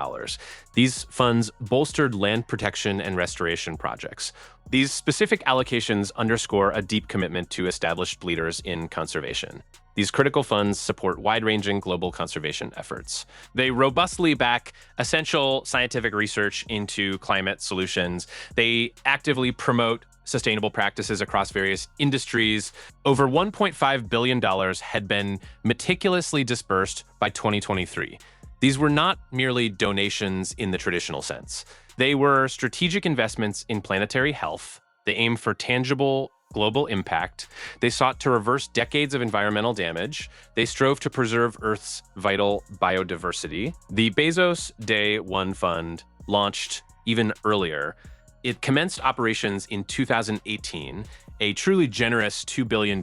These funds bolstered land protection and restoration projects. These specific allocations underscore a deep commitment to established leaders in conservation. These critical funds support wide-ranging global conservation efforts. They robustly back essential scientific research into climate solutions. They actively promote sustainable practices across various industries. Over $1.5 billion had been meticulously dispersed by 2023. These were not merely donations in the traditional sense. They were strategic investments in planetary health. They aimed for tangible global impact. They sought to reverse decades of environmental damage. They strove to preserve Earth's vital biodiversity. The Bezos Day One Fund launched even earlier. It commenced operations in 2018. A truly generous $2 billion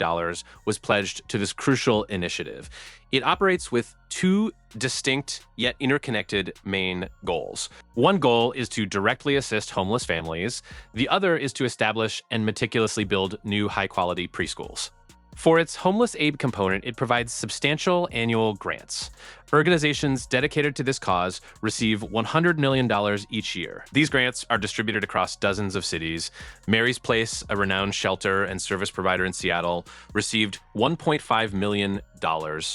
was pledged to this crucial initiative. It operates with two distinct yet interconnected main goals. One goal is to directly assist homeless families. The other is to establish and meticulously build new high-quality preschools. For its homeless aid component, it provides substantial annual grants. Organizations dedicated to this cause receive $100 million each year. These grants are distributed across dozens of cities. Mary's Place, a renowned shelter and service provider in Seattle, received $1.5 million.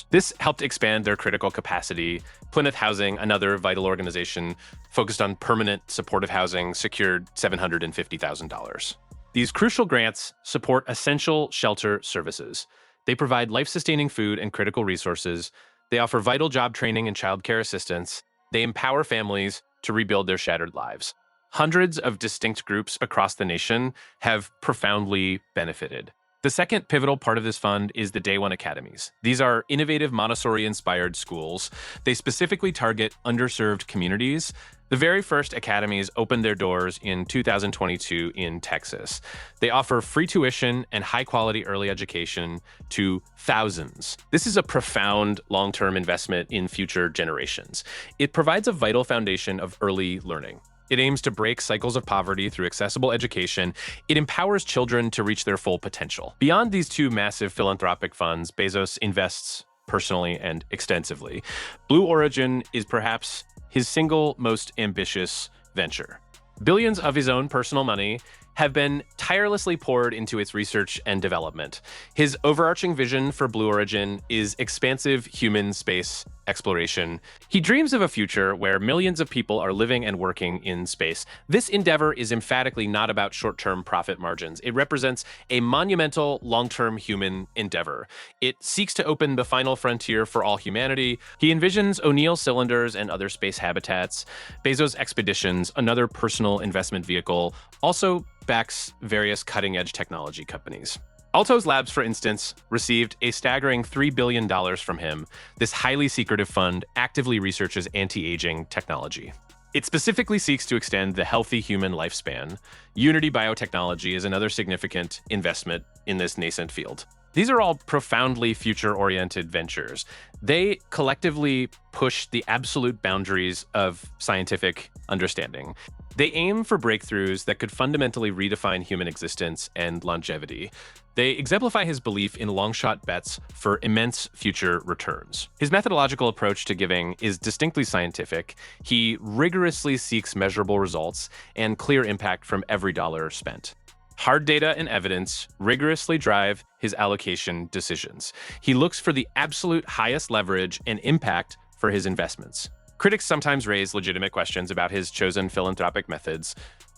This helped expand their critical capacity. Plymouth Housing, another vital organization focused on permanent supportive housing, secured $750,000. These crucial grants support essential shelter services. They provide life-sustaining food and critical resources. They offer vital job training and childcare assistance. They empower families to rebuild their shattered lives. Hundreds of distinct groups across the nation have profoundly benefited. The second pivotal part of this fund is the Day One Academies. These are innovative Montessori-inspired schools. They specifically target underserved communities. The very first academies opened their doors in 2022 in Texas. They offer free tuition and high-quality early education to thousands. This is a profound long-term investment in future generations. It provides a vital foundation of early learning. It aims to break cycles of poverty through accessible education. It empowers children to reach their full potential. Beyond these two massive philanthropic funds, Bezos invests personally and extensively. Blue Origin is perhaps his single most ambitious venture. Billions of his own personal money have been tirelessly poured into its research and development. His overarching vision for Blue Origin is expansive human space exploration. He dreams of a future where millions of people are living and working in space. This endeavor is emphatically not about short-term profit margins. It represents a monumental long-term human endeavor. It seeks to open the final frontier for all humanity. He envisions O'Neill cylinders and other space habitats. Bezos Expeditions, another personal investment vehicle, also backs various cutting-edge technology companies. Altos Labs, for instance, received a staggering $3 billion from him. This highly secretive fund actively researches anti-aging technology. It specifically seeks to extend the healthy human lifespan. Unity Biotechnology is another significant investment in this nascent field. These are all profoundly future-oriented ventures. They collectively push the absolute boundaries of scientific understanding. They aim for breakthroughs that could fundamentally redefine human existence and longevity. They exemplify his belief in long-shot bets for immense future returns. His methodological approach to giving is distinctly scientific. He rigorously seeks measurable results and clear impact from every dollar spent. Hard data and evidence rigorously drive his allocation decisions. He looks for the absolute highest leverage and impact for his investments. Critics sometimes raise legitimate questions about his chosen philanthropic methods.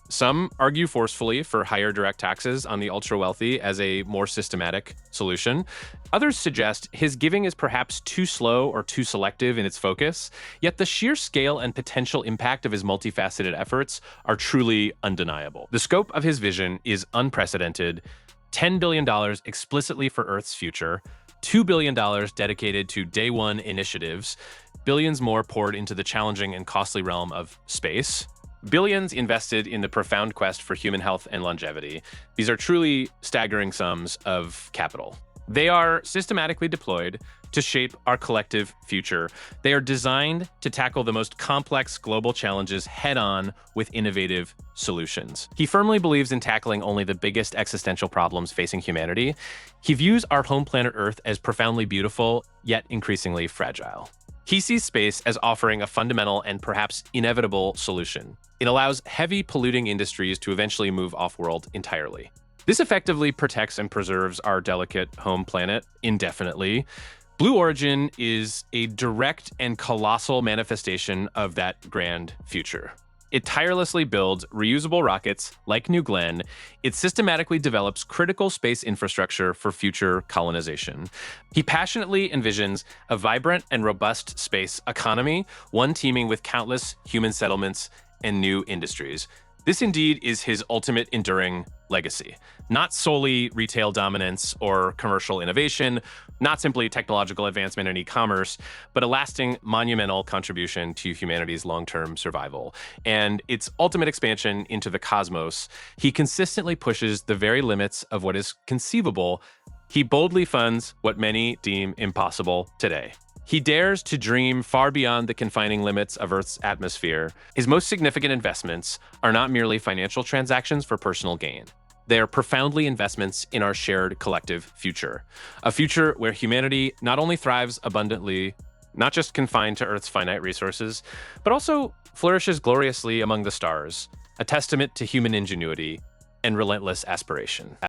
Some argue forcefully for higher direct taxes on the ultra-wealthy as a more systematic solution. Others suggest his giving is perhaps too slow or too selective in its focus, yet the sheer scale and potential impact of his multifaceted efforts are truly undeniable. The scope of his vision is unprecedented: $10 billion explicitly for Earth's future, $2 billion dedicated to day one initiatives, billions more poured into the challenging and costly realm of space, billions invested in the profound quest for human health and longevity. These are truly staggering sums of capital. They are systematically deployed to shape our collective future. They are designed to tackle the most complex global challenges head-on with innovative solutions. He firmly believes in tackling only the biggest existential problems facing humanity. He views our home planet Earth as profoundly beautiful, yet increasingly fragile. He sees space as offering a fundamental and perhaps inevitable solution. It allows heavy polluting industries to eventually move off-world entirely. This effectively protects and preserves our delicate home planet indefinitely. Blue Origin is a direct and colossal manifestation of that grand future. It tirelessly builds reusable rockets like New Glenn. It systematically develops critical space infrastructure for future colonization. He passionately envisions a vibrant and robust space economy, one teeming with countless human settlements and new industries. This indeed is his ultimate enduring legacy. Not solely retail dominance or commercial innovation, not simply technological advancement and e-commerce, but a lasting, monumental contribution to humanity's long-term survival. And its ultimate expansion into the cosmos. He consistently pushes the very limits of what is conceivable. He boldly funds what many deem impossible today. He dares to dream far beyond the confining limits of Earth's atmosphere. His most significant investments are not merely financial transactions for personal gain. They are profoundly investments in our shared collective future. A future where humanity not only thrives abundantly, not just confined to Earth's finite resources, but also flourishes gloriously among the stars, a testament to human ingenuity and relentless aspiration.